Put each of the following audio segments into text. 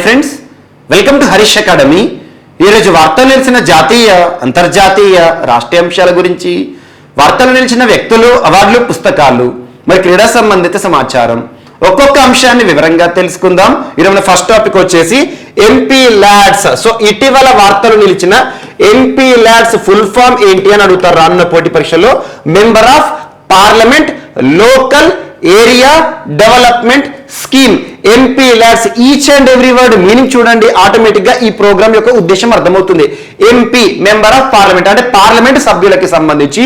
Friends, welcome to Harish academy. ఈరోజు వార్తలు నిలిచిన జాతీయ, అంతర్జాతీయ, రాష్ట్రీయ అంశాల గురించి, వార్తలు నిలిచిన వ్యక్తులు, అవార్డులు, పుస్తకాలు, మరి క్రీడా సంబంధిత సమాచారం, ఒక్కొక్క అంశాన్ని వివరంగా తెలుసుకుందాం. ఈరోజు ఫస్ట్ టాపిక్ వచ్చేసి ఎంపీ ల్యాడ్స్. సో ఇటీవల వార్తలు నిలిచిన ఎంపీ ల్యాడ్స్ ఫుల్ ఫామ్ ఏంటి అని అడుగుతారు రానున్న పోటీ పరీక్షలో. Member of parliament local area development scheme. MP LADS, each and every word meaning చూడండి, ఆటోమేటిక్ గా ఈ ప్రోగ్రామ్ యొక్క ఉద్దేశం అర్థమవుతుంది. ఎంపీ మెంబర్ ఆఫ్ పార్లమెంట్ అంటే పార్లమెంట్ సభ్యులకి సంబంధించి,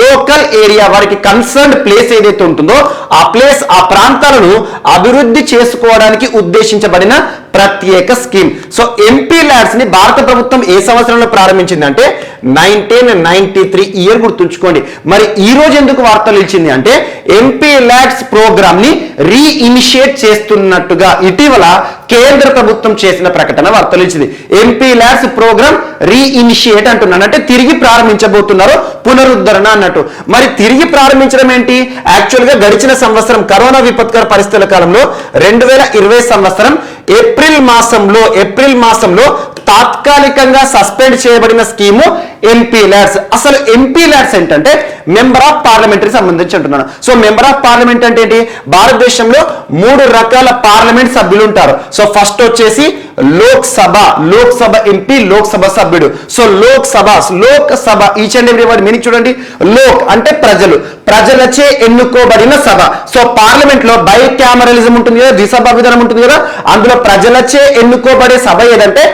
లోకల్ ఏరియా వారికి కన్సర్న్ ప్లేస్ ఏదైతే ఉంటుందో ఆ ప్లేస్, ఆ ప్రాంతాలను అభివృద్ధి చేసుకోవడానికి ఉద్దేశించబడిన ప్రత్యేక స్కీమ్. సో ఎంపీ ల్యాడ్స్ ని భారత ప్రభుత్వం ఏ సంవత్సరంలో ప్రారంభించింది అంటే 1993 ఇయర్ గుర్తుంచుకోండి. మరి ఈ రోజు ఎందుకు వార్తలు నిలిచింది అంటే ఎంపీ ల్యాడ్స్ ప్రోగ్రామ్ ని రీఇనిషియేట్ చేస్తున్నట్టుగా ఇటీవల కేంద్ర ప్రభుత్వం చేసిన ప్రకటన వార్తలు ఇచ్చింది. ఎంపీ ల్యాడ్స్ ప్రోగ్రామ్ రీఇనిషియేట్ అంటున్నాను, అంటే తిరిగి ప్రారంభించబోతున్నారు, పునరుద్ధరణ అన్నట్టు. మరి తిరిగి ప్రారంభించడం ఏంటి? యాక్చువల్ గా గడిచిన సంవత్సరం కరోనా విపత్కర పరిస్థితుల కాలంలో 2020 సంవత్సరం ఏప్రిల్ మాసంలో తాత్కాలికంగా సస్పెండ్ చేయబడిన స్కీము ఎంపీ ల్యాడ్స్. అసలు ఎంపీ ల్యాడ్స్ ఏంటంటే మెంబర్ ఆఫ్ పార్లమెంటరీ సంబంధించి అంటున్నాను. సో మెంబర్ ఆఫ్ పార్లమెంట్ అంటే ఏంటి? భారతదేశంలో 3 రకాల పార్లమెంట్ సభ్యులు ఉంటారు. సో ఫస్ట్ వచ్చేసి లోక్సభ ఎంపీ, లోక్సభ సభ్యుడు. So Lok Sabha each and every word meaning చూడండి. లోక్ అంటే ప్రజలు, ప్రజలచే ఎన్నుకోబడిన సభ. సో పార్లమెంట్ లో బై క్యామరలిజం ఉంటుంది కదా, ద్విసభ విధానం ఉంటుంది కదా, అందులో ప్రజలచే ఎన్నుకోబడే సభ ఏదంటే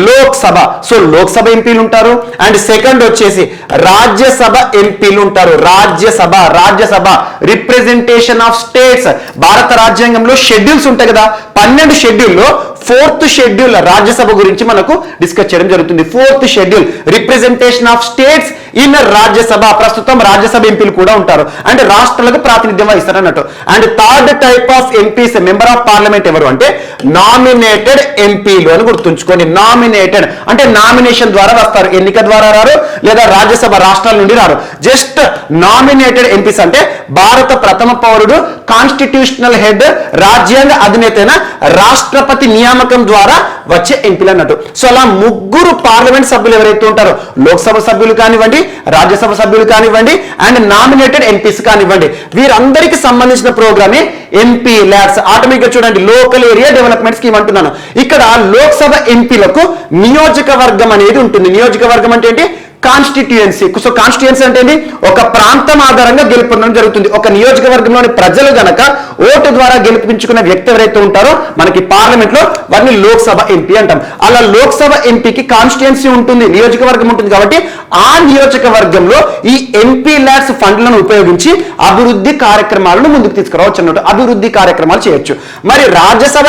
లోక్సభ. సో లోక్సభ ఎంపీలు ఉంటారు. అండ్ సెకండ్ వచ్చేసి రాజ్యసభ ఎంపీలు ఉంటారు. Rajya Sabha representation of states. భారత రాజ్యాంగంలో షెడ్యూల్స్ ఉంటాయి కదా, 12 షెడ్యూల్లో 4th షెడ్యూల్ రాజ్యసభ గురించి మనకు డిస్కస్ చేయడం జరుగుతుంది. 4th schedule representation of states in Rajya Sabha. ప్రస్తుతం రాజ్యసభ ఎంపీలు కూడా ఉంటారు, అంటే రాష్ట్రాలకు ప్రాతినిధ్యం వహిస్తారు అన్నట్టు. And third type of MPs member of parliament ఎవరు అంటే నామినేటెడ్ ఎంపీలు అని గుర్తుంచుకోండి. నామినేటెడ్ అంటే నామినేషన్ ద్వారా వస్తారు, ఎన్నిక ద్వారా రారు, లేదా రాజ్యసభ రాష్ట్రాల నుండి రారు. జస్ట్ నామినేటెడ్ ఎంపీస్ అంటే భారత ప్రథమ పౌరుడు, కాన్స్టిట్యూషనల్ హెడ్, రాజ్యాంగ అధినేతైన రాష్ట్రపతి నియామకం ద్వారా వచ్చే ఎంపీలు అన్నట్టు. సో అలా 3 పార్లమెంట్ సభ్యులు ఎవరైతే ఉంటారో, లోక్సభ సభ్యులు కానివ్వండి, రాజ్యసభ సభ్యులు కానివ్వండి, అండ్ నామినేటెడ్ ఎంపీస్ కానివ్వండి, వీరందరికి సంబంధించిన ప్రోగ్రామే ఎంపీ ల్యాడ్స్. ఆటోమేటిక్ గా చూడండి, లోకల్ ఏరియా డెవలప్మెంట్ స్కీమ్ అంటున్నాను. ఇక్కడ లోక్సభ ఎంపీలకు నియోజకవర్గం అనేది ఉంటుంది. నియోజకవర్గం అంటే ఏంటి? కాన్స్టిట్యుయెన్సీ. సో కాన్స్టిట్యుయెన్సీ అంటే ఒక ప్రాంతం ఆధారంగా గెలుపొందడం జరుగుతుంది. ఒక నియోజకవర్గంలోని ప్రజలు గనక ఓటు ద్వారా గెలిపించుకున్న వ్యక్తి ఎవరైతే ఉంటారో మనకి పార్లమెంట్ లో వారిని లోక్సభ ఎంపీ అంటాం. అలా లోక్సభ ఎంపీకి కాన్స్టిట్యుయెన్సీ ఉంటుంది, నియోజకవర్గం ఉంటుంది. కాబట్టి ఆ నియోజకవర్గంలో ఈ ఎంపీ ల్యాడ్స్ ఫండ్లను ఉపయోగించి అభివృద్ధి కార్యక్రమాలను ముందుకు తీసుకురావచ్చు అన్నట్టు. అభివృద్ధి కార్యక్రమాలు చేయొచ్చు. మరి రాజ్యసభ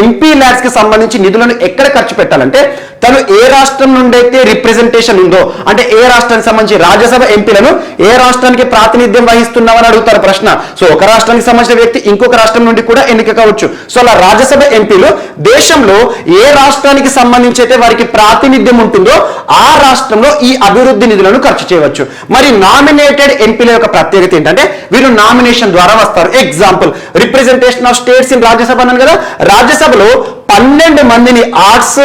ఎంపీ ల్యాడ్స్ కి సంబంధించి నిధులను ఎక్కడ ఖర్చు పెట్టాలంటే తను ఏ రాష్ట్రం నుండి అయితే రిప్రజెంటేషన్ ఉందో, అంటే ఏ రాష్ట్రానికి సంబంధించి రాజ్యసభ ఎంపీలను ఏ రాష్ట్రానికి ప్రాతినిధ్యం వహిస్తున్నామని అడుగుతారు ప్రశ్న. సో ఒక రాష్ట్రానికి సంబంధించిన వ్యక్తి ఇంకొక రాష్ట్రం నుండి కూడా ఎన్నిక కావచ్చు. సో అలా రాజ్యసభ ఎంపీలు దేశంలో ఏ రాష్ట్రానికి సంబంధించి అయితే వారికి ప్రాతినిధ్యం ఉంటుందో ఆ రాష్ట్రంలో ఈ అభివృద్ధి నిధులను ఖర్చు చేయవచ్చు. మరి నామినేటెడ్ ఎంపీల యొక్క ప్రత్యేకత ఏంటంటే వీరు నామినేషన్ ద్వారా వస్తారు. Example representation of states in Rajya Sabha అన్నాను కదా, రాజ్యసభలో 12 మందిని arts,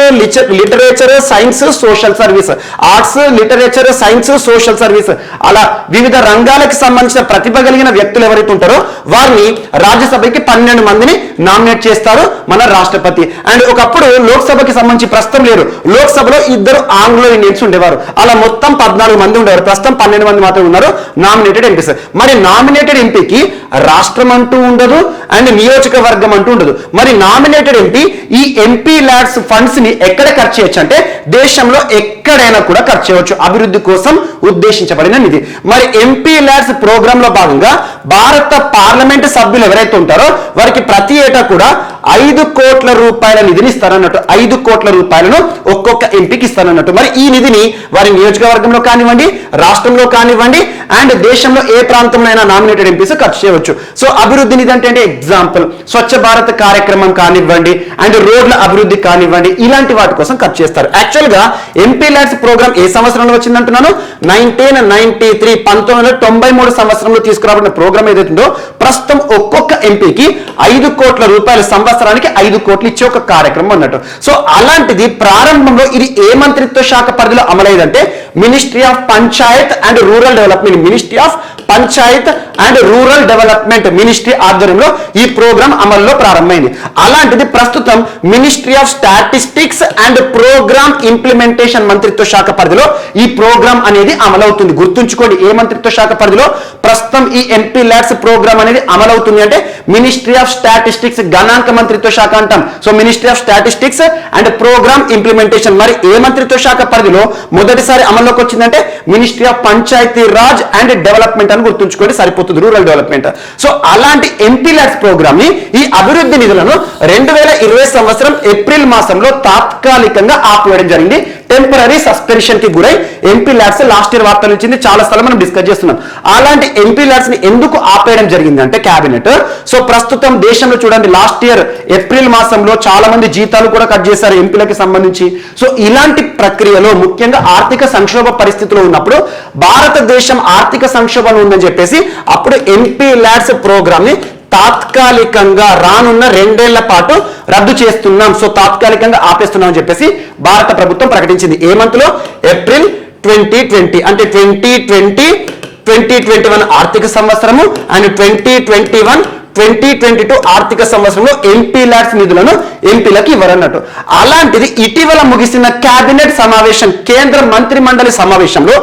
literature, science, social service, arts, literature, science, social service, అలా వివిధ రంగాలకు సంబంధించిన ప్రతిభ కలిగిన వ్యక్తులు ఎవరైతే ఉంటారో వారిని రాజ్యసభకి 12 మందిని నామినేట్ చేస్తారు మన రాష్ట్రపతి. అండ్ ఒకప్పుడు లోక్సభకి సంబంధించి, ప్రస్తుతం లేరు, లోక్సభలో 2 ఆంగ్లో ఇండియన్స్ ఉండేవారు. అలా మొత్తం 14 మంది ఉండేవారు. ప్రస్తుతం 12 మంది మాత్రమే ఉన్నారు నామినేటెడ్ ఎంపీస్. మరి నామినేటెడ్ ఎంపీకి రాష్ట్రం అంటూ ఉండదు, అండ్ నియోజకవర్గం అంటూ ఉండదు. మరి నామినేటెడ్ ఎంపీ ఈ ఎంపీ ల్యాడ్స్ ఫండ్స్ ని ఎక్కడ ఖర్చు చేయొచ్చు అంటే దేశంలో ఎక్కడైనా కూడా ఖర్చు చేయవచ్చు. అభివృద్ధి కోసం ఉద్దేశించబడిన నిధి. మరి ఎంపీ ల్యాడ్స్ ప్రోగ్రామ్ లో భాగంగా భారత పార్లమెంట్ సభ్యులు ఎవరైతే ఉంటారో వారికి ప్రతి ఏటా కూడా 5 కోట్ల రూపాయల నిధిని ఇస్తారన్నట్టు. 5 కోట్ల రూపాయలను ఒక్కొక్క ఎంపీకి ఇస్తారన్నట్టు. మరి ఈ నిధిని వారి నియోజకవర్గంలో కానివ్వండి, రాష్ట్రంలో కానివ్వండి, అండ్ దేశంలో ఏ ప్రాంతంలో అయినా నామినేటెడ్ ఎంపీస్ ఖర్చు చేయవచ్చు. సో అభివృద్ధి నిధి అంటే ఎగ్జాంపుల్ స్వచ్ఛ భారత్ కార్యక్రమం కానివ్వండి, అండ్ రోడ్ల అభివృద్ధి కానివ్వండి, ఇలాంటి వాటి కోసం ఖర్చు చేస్తారు. యాక్చువల్ గా ఎంపీ ల్యాడ్స్ ప్రోగ్రామ్ ఏ సంవత్సరంలో వచ్చిందంటున్నాను? 1993 సంవత్సరంలో తీసుకురాబడిన ప్రోగ్రామ్ ఏదైతుందో ప్రస్తుతం ఒక్కొక్క ఎంపీకి 5 కోట్ల రూపాయలు సంవత్సరానికి 5 కోట్లు ఇచ్చే ఒక కార్యక్రమం అన్నట్టు. సో అలాంటిది ప్రారంభంలో ఇది ఏ మంత్రిత్వ శాఖ పరిధిలో అమలైందంటే ministry of panchayat and rural development, ministry of panchayat and rural development ministry ఆధ్వర్యంలో ఈ ప్రోగ్రామ్ అమల్లో ప్రారంభమైంది. అలాంటిది ప్రస్తుతం ministry of statistics and programme implementation మంత్రిత్వ శాఖ పరిధిలో ఈ ప్రోగ్రామ్ అనేది అమలవుతుంది. గుర్తుంచుకోండి, ఏ మంత్రిత్వ శాఖ పరిధిలో ప్రస్తుతం ఈ ఎంపీ ల్యాడ్స్ ప్రోగ్రామ్ అనేది అమలవుతుంది అంటే మినిస్ట్రీ ఆఫ్ స్టాటిస్టిక్స్, గణాంక మంత్రిత్వ శాఖ అంటాం. So ministry of statistics and programme implementation. మరి ఏ మంత్రిత్వ శాఖ పరిధిలో మొదటిసారి అమల్లోకి వచ్చిందంటే ministry of Panchayati Raj and development అని గుర్తుంచుకోండి, సరిపోతుంది, రూరల్ డెవలప్మెంట్. సో అలాంటి ఎంపీ ల్యాడ్స్ ప్రోగ్రామ్ ని, ఈ అభివృద్ధి నిధులను 2020 సంవత్సరం ఏప్రిల్ మాసంలో తాత్కాలికంగా ఆపివేయడం జరిగింది. టెంపరీ సస్పెన్షన్ కి గురై ఎంపీ ల్యాడ్స్ లాస్ట్ ఇయర్ వార్తలు ఇచ్చింది, చాలా సార్లు మనం డిస్కస్ చేస్తున్నాం. అలాంటి ఎంపీ ల్యాడ్స్ ని ఎందుకు ఆపేయడం జరిగింది అంటే క్యాబినెట్. సో ప్రస్తుతం దేశంలో చూడండి, లాస్ట్ ఇయర్ ఏప్రిల్ మాసంలో చాలా మంది జీతాలు కూడా కట్ చేశారు ఎంపీలకి సంబంధించి. సో ఇలాంటి ప్రక్రియలో ముఖ్యంగా ఆర్థిక సంక్షోభ పరిస్థితిలో ఉన్నప్పుడు, భారతదేశం ఆర్థిక సంక్షోభం ఉందని చెప్పేసి అప్పుడు ఎంపీ ల్యాడ్స్ ప్రోగ్రామ్ ని తాత్కాలికంగా రానున్న 2 ఏళ్ల పాటు రద్దు చేస్తున్నాం, సో తాత్కాలికంగా ఆపేస్తున్నాం అని చెప్పేసి భారత ప్రభుత్వం ప్రకటించింది. ఏ మంత్ లో? ఏప్రిల్ 2020, అంటే 2020-2021 ఆర్థిక సంవత్సరము అండ్ 2021-2022 ఆర్థిక సంవత్సరంలో ఎంపీ ల్యాడ్స్ నిధులను ఎంపీలకు ఇవ్వరన్నట్టు. అలాంటిది ఇటీవల ముగిసిన కేబినెట్ సమావేశం, కేంద్ర మంత్రి మండలి సమావేశంలో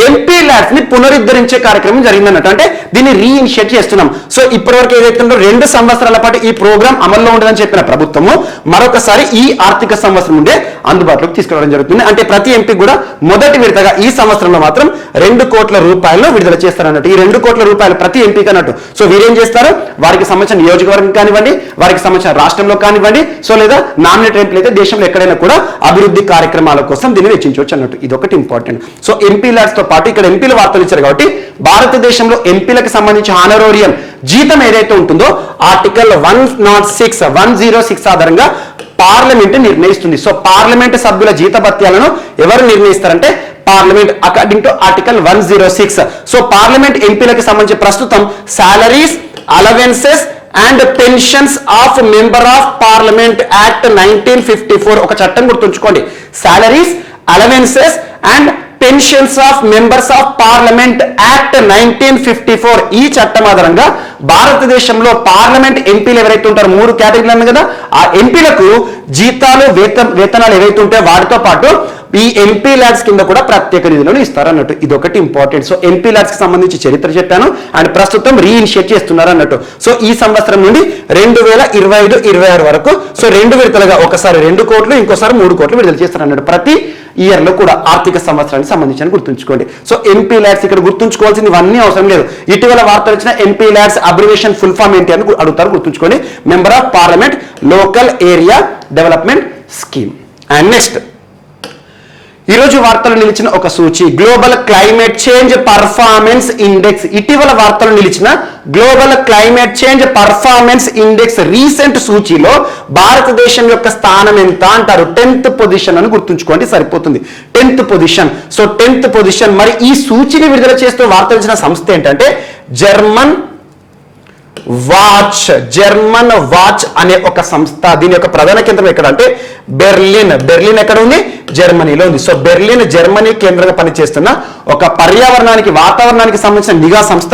ఎంపీ ల్యాడ్స్ ని పునరుద్ధరించే కార్యక్రమం జరిగిందన్నట్టు. అంటే దీన్ని రీఇనిషియేట్ చేస్తున్నాం. సో ఇప్పటివరకు ఏదైతే 2 సంవత్సరాల పాటు ఈ ప్రోగ్రామ్ అమల్లో ఉండదని చెప్పిన ప్రభుత్వము మరొకసారి ఈ ఆర్థిక సంవత్సరం నుండే అందుబాటులోకి తీసుకురావడం జరుగుతుంది. అంటే ప్రతి ఎంపీ కూడా మొదటి విడతగా ఈ సంవత్సరంలో మాత్రం 2 కోట్ల రూపాయలను విడుదల చేస్తారన్నట్టు. ఈ 2 కోట్ల రూపాయలు ప్రతి ఎంపీకి అన్నట్టు. సో వీరేం చేస్తారు, వారికి సంబంధించిన నియోజకవర్గం కానివ్వండి, వారికి సంబంధించిన రాష్ట్రంలో కానివ్వండి, సో లేదా నామినేటెడ్ ఎంపీలు అయితే దేశంలో ఎక్కడైనా కూడా అభివృద్ధి కార్యక్రమాల కోసం దీన్ని వెచ్చించవచ్చు అన్నట్టు. ఇది ఒకటి ఇంపార్టెంట్. సో ఎంపీ ల్యాడ్స్ తో పాటు ఇక్కడ ఎంపీలు వార్తలు ఇచ్చారు కాబట్టి భారతదేశంలో ఎంపీలకు సంబంధించి హానరోరియం జీతం ఏదైతే ఉంటుందో ఆర్టికల్ 106 ఆధారంగా పార్లమెంట్ నిర్ణయిస్తుంది. సో పార్లమెంట్ సభ్యుల జీతభత్యాలను ఎవరు నిర్ణయిస్తారంటే parliament, according to article 106. So parliament ఎంపీలకు సంబంధించి ప్రస్తుతం salaries, allowances and pensions of member of parliament act 1954 ఒక చట్టం గుర్తుంచుకోండి. Salaries, allowances and pensions of members of parliament act 1954 ఈ చట్టం ఆధారంగా భారతదేశంలో పార్లమెంట్ ఎంపీలు ఎవరైతే ఉంటారో 3 కేటగిరీలు అన్నారు కదా, ఆ ఎంపీలకు జీతాలు, వేతనాలు ఏవైతే ఉంటాయో వాటితో పాటు ఈ ఎంపీ ల్యాడ్స్ కింద కూడా ప్రత్యేక నిధులను ఇస్తారు అన్నట్టు. ఇది ఒకటి ఇంపార్టెంట్. సో ఎంపీ ల్యాడ్స్ కి సంబంధించి చరిత్ర చెప్పాను అండ్ ప్రస్తుతం రీఇనిషియేట్ చేస్తున్నారు అన్నట్టు. సో ఈ సంవత్సరం నుండి 2025-26 వరకు సో 2 విడతలుగా ఒకసారి 2 కోట్లు, ఇంకోసారి 3 కోట్లు విడుదల చేస్తారు అన్నట్టు. ప్రతి ఇయర్ లో కూడా ఆర్థిక సంవత్సరానికి సంబంధించి గుర్తుంచుకోండి. సో ఎంపీ ల్యాడ్స్ ఇక్కడ గుర్తుంచుకోవాల్సింది ఇవన్నీ అవసరం లేదు. ఇటీవల వార్తలు వచ్చిన MP LADS abbreviation full form ఏంటి అని అడుగుతారు, గుర్తుంచుకోండి. Member of parliament local area development scheme. And next ఈరోజు వార్తలు నిలిచిన ఒక సూచి global climate change performance index. ఇటీవల వార్తలు నిలిచిన global climate change performance index recent సూచీలో భారతదేశం యొక్క స్థానం ఎంత అంటారు? 10th పొజిషన్ అని గుర్తుంచుకోండి, సరిపోతుంది. 10th position. So 10th position. మరి ఈ సూచీని విడుదల చేస్తూ వార్తలు ఇచ్చిన సంస్థ ఏంటంటే జర్మన్ వాచ్ అనే ఒక సంస్థ. దీని యొక్క ప్రధాన కేంద్రం ఎక్కడ అంటే బెర్లిన్ ఎక్కడ ఉంది? జర్మనీలో ఉంది. సో బెర్లిన్ జర్మనీ కేంద్రంగా పనిచేస్తున్న ఒక పర్యావరణానికి, వాతావరణానికి సంబంధించిన నిఘా సంస్థ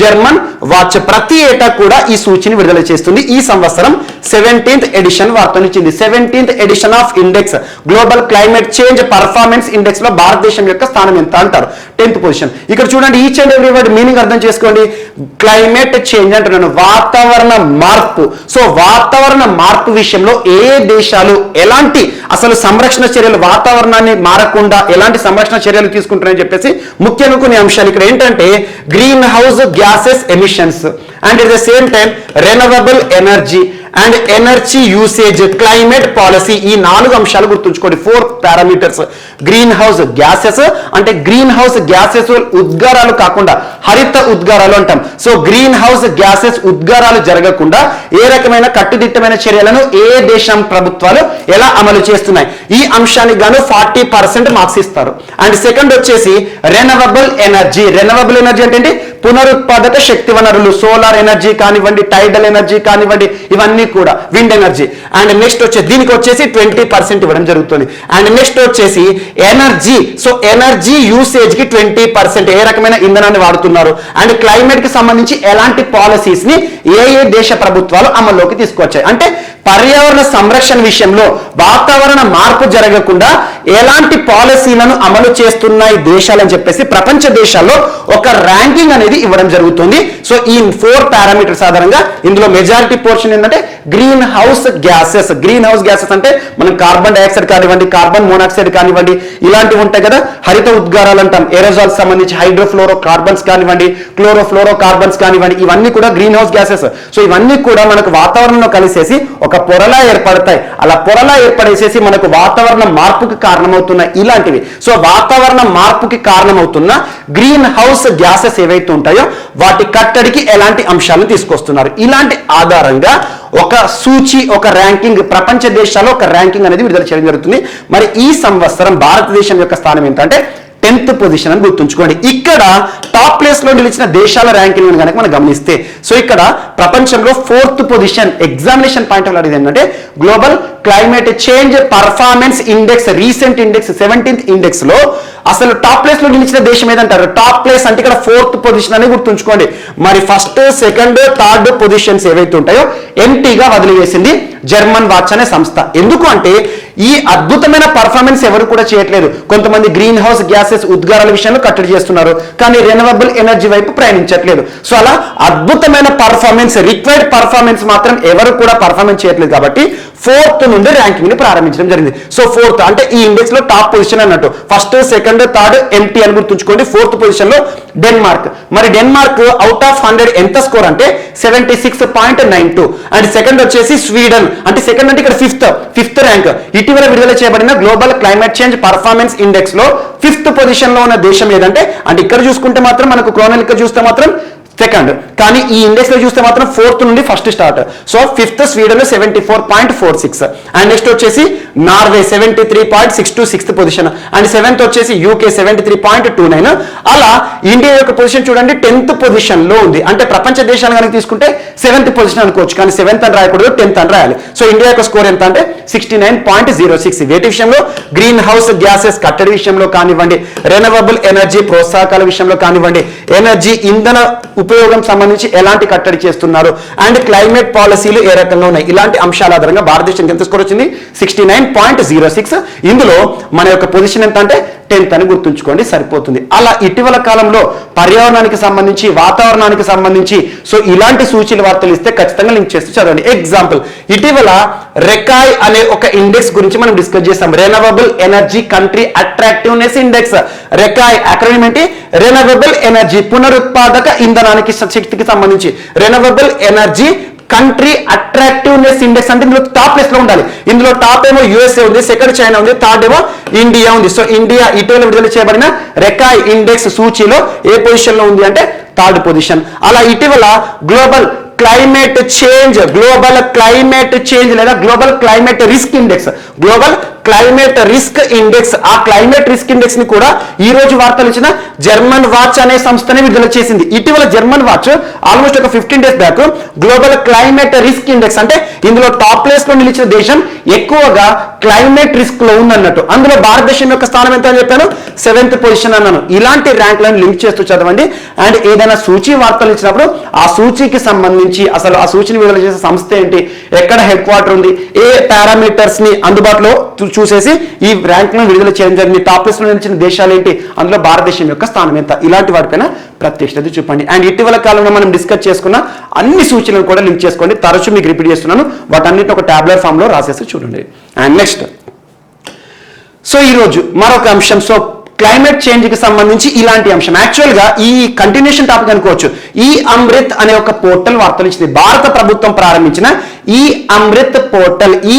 జర్మన్ వాచ్ ప్రతి ఏటా కూడా ఈ సూచీని విడుదల చేస్తుంది. ఈ సంవత్సరం 17th ఎడిషన్ వార్తనిచ్చింది. 17th edition of index global climate change performance index లో భారతదేశం యొక్క స్థానం ఎంత అంటారు? 10th position. ఇక్కడ చూడండి, each and every word meaning అర్థం చేసుకోండి. క్లైమేట్ చేంజ్ అంటున్నాను, వాతావరణ మార్పు. సో వాతావరణ మార్పు విషయంలో ఏ దేశాలు ఎలాంటి అసలు సంరక్షణ చర్యలు, వాతావరణాన్ని మారకుండా ఎలాంటి సంరక్షణ చర్యలు తీసుకుంటారని చెప్పేసి ముఖ్యంగా కొన్ని అంశాలు ఇక్కడ ఏంటంటే green house gases emissions and at the same time renewable energy and energy usage, climate policy. ఈ 4 అంశాలు గుర్తుంచుకోండి. 4 పారామీటర్స్. గ్రీన్ హౌస్ గ్యాసెస్ అంటే గ్రీన్ హౌస్ గ్యాసెస్ ఉద్గారాలు కాకుండా హరిత ఉద్గారాలు అంటాం. సో గ్రీన్ హౌస్ గ్యాసెస్ ఉద్గారాలు జరగకుండా ఏ రకమైన కట్టుదిట్టమైన చర్యలను ఏ దేశం ప్రభుత్వాలు ఎలా అమలు చేస్తున్నాయి, ఈ అంశానికి గాను 40% మార్క్స్ ఇస్తారు. అండ్ సెకండ్ వచ్చేసి రెన్యూవబుల్ ఎనర్జీ. రెన్యూవబుల్ ఎనర్జీ అంటే పునరుత్పాదక శక్తి వనరులు, సోలార్ ఎనర్జీ కానివ్వండి, టైడల్ ఎనర్జీ కానివ్వండి, ఇవన్నీ కూడా విండ్ ఎనర్జీ. అండ్ నెక్స్ట్ వచ్చేసి దీనికి వచ్చేసి 20% ఇవ్వడం జరుగుతుంది. అండ్ నెక్స్ట్ వచ్చేసి ఎనర్జీ. సో ఎనర్జీ యూసేజ్ కి 20% ఏ రకమైన ఇంధనాన్ని వాడుతున్నారు. అండ్ క్లైమేట్ కి సంబంధించి ఎలాంటి పాలసీస్ ని ఏ దేశ ప్రభుత్వాలు అమల్లోకి తీసుకొచ్చాయి, అంటే పర్యావరణ సంరక్షణ విషయంలో వాతావరణ మార్పు జరగకుండా ఎలాంటి పాలసీలను అమలు చేస్తున్నాయి దేశాలని చెప్పేసి ప్రపంచ దేశాల్లో ఒక ర్యాంకింగ్ అనేది ఇవ్వడం జరుగుతుంది. సో ఈ 4 పారామీటర్స్ ఆధారంగా ఇందులో మెజారిటీ పోర్షన్ ఏంటంటే green house gases. Green house gases అంటే మనం కార్బన్ డైఆక్సైడ్ కానివ్వండి, కార్బన్ మోనాక్సైడ్ కానివ్వండి, ఇలాంటివి ఉంటాయి కదా, హరిత ఉద్గారాలు అంటాం. ఏరోజాల్స్ సంబంధించి హైడ్రోఫ్లోరో కార్బన్స్ కానివ్వండి, క్లోరోఫ్లోరో కార్బన్స్ కానివ్వండి, ఇవన్నీ కూడా గ్రీన్ హౌస్ గ్యాసెస్. సో ఇవన్నీ కూడా మనకు వాతావరణంలో కలిసేసి ఒక పొరలా ఏర్పడతాయి. అలా పొరలా ఏర్పడేసేసి మనకు వాతావరణ మార్పుకి కారణమవుతున్నాయి ఇలాంటివి. సో వాతావరణ మార్పుకి కారణమవుతున్న గ్రీన్ హౌస్ గ్యాసెస్ ఏవైతే ఉంటాయో వాటి కట్టడికి ఎలాంటి అంశాలను తీసుకొస్తున్నారు, ఇలాంటి ఆధారంగా ఒక సూచి, ఒక ర్యాంకింగ్, ప్రపంచ దేశాల్లో ఒక ర్యాంకింగ్ అనేది విడుదల చేయడం జరుగుతుంది. మరి ఈ సంవత్సరం భారతదేశం యొక్క స్థానం ఏంటంటే 10th పొజిషన్ అని గుర్తుంచుకోండి. ఇక్కడ టాప్ ప్లేస్ లో నిలిచిన దేశాల ర్యాంకింగ్ కనుక మనం గమనిస్తే, సో ఇక్కడ ప్రపంచంలో 4th position examination point of ఏంటంటే global climate change performance index, recent index 17th index లో అసలు టాప్ ప్లేస్ లో నిలిచిన దేశం ఏదంటారు. టాప్ ప్లేస్ అంటే ఇక్కడ 4th పొజిషన్ అని గుర్తుంచుకోండి. మరి ఫస్ట్, సెకండ్, థర్డ్ పొజిషన్స్ ఏవైతే ఉంటాయో ఎంటీగా వదిలివేసింది జర్మన్ వాచ్ అనే సంస్థ. ఎందుకు అంటే ఈ అద్భుతమైన పర్ఫార్మెన్స్ ఎవరు కూడా చేయట్లేదు. కొంతమంది గ్రీన్ హౌస్ గ్యాసెస్ ఉద్గారాల విషయంలో కట్టడి చేస్తున్నారు, కానీ రెన్యూవబుల్ ఎనర్జీ వైపు ప్రయాణించట్లేదు. సో అలా అద్భుతమైన పర్ఫార్మెన్స్, రిక్వైర్డ్ పర్ఫార్మెన్స్ మాత్రం ఎవరు కూడా పర్ఫార్మెన్స్ చేయట్లేదు. కాబట్టి 4th నుండి ర్యాంకింగ్ ని ప్రారంభించడం జరిగింది. సో 4th అంటే ఈ ఇండెక్స్ లో టాప్ పొజిషన్ అన్నట్టు. ఫస్ట్, సెకండ్, థర్డ్ ఎంటీ అని గుర్తుంచుకోండి. 4th పొజిషన్ లో డెన్మార్క్. మరి డెన్మార్క్ అవుట్ ఆఫ్ 100 ఎంత స్కోర్ అంటే 76.92. అండ్ సెకండ్ వచ్చేసి స్వీడన్, అంటే సెకండ్ అంటే ఇక్కడ ఫిఫ్త్ ర్యాంక్. ఇటీవల విడుదల చేయబడిన global climate change performance index లో 5th పొజిషన్ లో ఉన్న దేశం ఏదంటే, అంటే ఇక్కడ చూసుకుంటే మాత్రం మనకు క్రోనలికల్ చూస్తే మాత్రం సెకండ్, కానీ ఈ ఇండెక్స్ లో చూస్తే మాత్రం 4th నుండి first start. So 5th Sweden 74.46. And next వచ్చేసి Norway 73.62 6th position. And 7th వచ్చేసి యూకే 73.29. అలా ఇండియా యొక్క పొజిషన్ చూడండి 10th పొజిషన్ లో ఉంది. అంటే ప్రపంచ దేశాలు కనుక తీసుకుంటే 7th పొజిషన్ అనుకోవచ్చు, కానీ 7th అని రాయకూడదు, 10th అని రాయాలి. సో ఇండియా యొక్క స్కోర్ ఎంత అంటే 69.06. వేటి విషయంలో, గ్రీన్ హౌస్ గ్యాసెస్ కట్టడి విషయంలో కానివ్వండి, రెన్యూవబుల్ ఎనర్జీ ప్రోత్సాహకాల విషయంలో కానివ్వండి, ఎనర్జీ ఇంధన ఉపయోగం సంబంధించి ఎలాంటి కట్టడి చేస్తున్నారు, అండ్ క్లైమేట్ పాలసీలు ఏ రకంగా ఉన్నాయి, ఇలాంటి అంశాల ఆధారంగా భారతదేశానికి ఎంత స్కోర్ వచ్చింది 69.06. ఇందులో మన యొక్క పొజిషన్ ఎంత అంటే 10th అని గుర్తుంచుకోండి, సరిపోతుంది. అలా ఇటీవల కాలంలో పర్యావరణానికి సంబంధించి, వాతావరణానికి సంబంధించి సో ఇలాంటి సూచీల వార్తలు ఇస్తే ఖచ్చితంగా లింక్ చేస్తూ చదవండి. ఎగ్జాంపుల్, ఇటీవల రెకాయ్ అనే ఒక ఇండెక్స్ గురించి మనం డిస్కస్ చేస్తాం. Renewable energy country attractiveness index. RECAI acronym ఏంటి? రెన్యూవబుల్ ఎనర్జీ, పునరుత్పాదక ఇంధనానికి శక్తికి సంబంధించి renewable energy country attractiveness index. అంటే ఇందులో టాప్ ప్లేస్ లో ఉండాలి. ఇందులో టాప్ ఏమో యుఎస్ఏ ఉంది, సెకండ్ చైనా ఉంది, థర్డ్ ఏమో ఇండియా ఉంది. సో ఇండియా ఇటీవల విడుదల చేయబడిన రెకాయ్ ఇండెక్స్ సూచీలో ఏ పొజిషన్ లో ఉంది అంటే 3rd పొజిషన్. అలా ఇటీవల గ్లోబల్ క్లైమేట్ చేంజ్ లేదా global climate risk index, global climate risk index, ఆ క్లైమేట్ రిస్క్ ఇండెక్స్ ని కూడా ఈ రోజు వార్తలు ఇచ్చిన జర్మన్ వాచ్ అనే సంస్థనే విడుదల చేసింది. ఇటీవల జర్మన్ వాచ్ ఆల్మోస్ట్ ఒక 15 days back global climate risk index, అంటే ఇందులో టాప్ ప్లేస్ లో నిలిచిన దేశం ఎక్కువగా క్లైమేట్ రిస్క్ లో ఉందన్నట్టు. అందులో భారతదేశం యొక్క స్థానం ఎంత అని చెప్పాను, 7th పొజిషన్ అన్నాను. ఇలాంటి ర్యాంక్లను లింక్ చేస్తూ చదవండి. అండ్ ఏదైనా సూచీ వార్తలు ఇచ్చినప్పుడు ఆ సూచీకి సంబంధించి అసలు ఆ సూచీని విడుదల చేసే సంస్థ ఏంటి, ఎక్కడ హెడ్ క్వార్టర్ ఉంది, ఏ పారామీటర్స్ ని అందుబాటులో చూసేసి ఈ ర్యాంక్ ను విడుదల చేయడం జరిగింది. టాప్ లిస్ట్ లో నిలిచిన దేశాలు ఏంటి, అందులో భారతదేశం యొక్క స్థానం ఎంత, ఇలాంటి వాటిపైన ప్రత్యక్షత చూపండి. అండ్ ఇటీవల కాలంలో మనం డిస్కస్ చేసుకున్న అన్ని సూచనలు కూడా లింక్ చేసుకోండి. తరచూ మీకు రిపీట్ చేస్తున్నాను, వాటన్నిటిని ఒక టాబ్లెట్ ఫామ్ లో రాసేసి చూడండి. అండ్ నెక్స్ట్, సో ఈరోజు మరొక అంశం, సో క్లైమేట్ చేంజ్ కి సంబంధించి ఇలాంటి అంశం. యాక్చువల్ గా ఈ కంటిన్యూషన్ టాపిక్ అనుకోవచ్చు. ఈ అమృత్ అనే ఒక పోర్టల్ వార్తలు ఇచ్చింది. భారత ప్రభుత్వం ప్రారంభించిన ఈ అమృత్ పోర్టల్. ఈ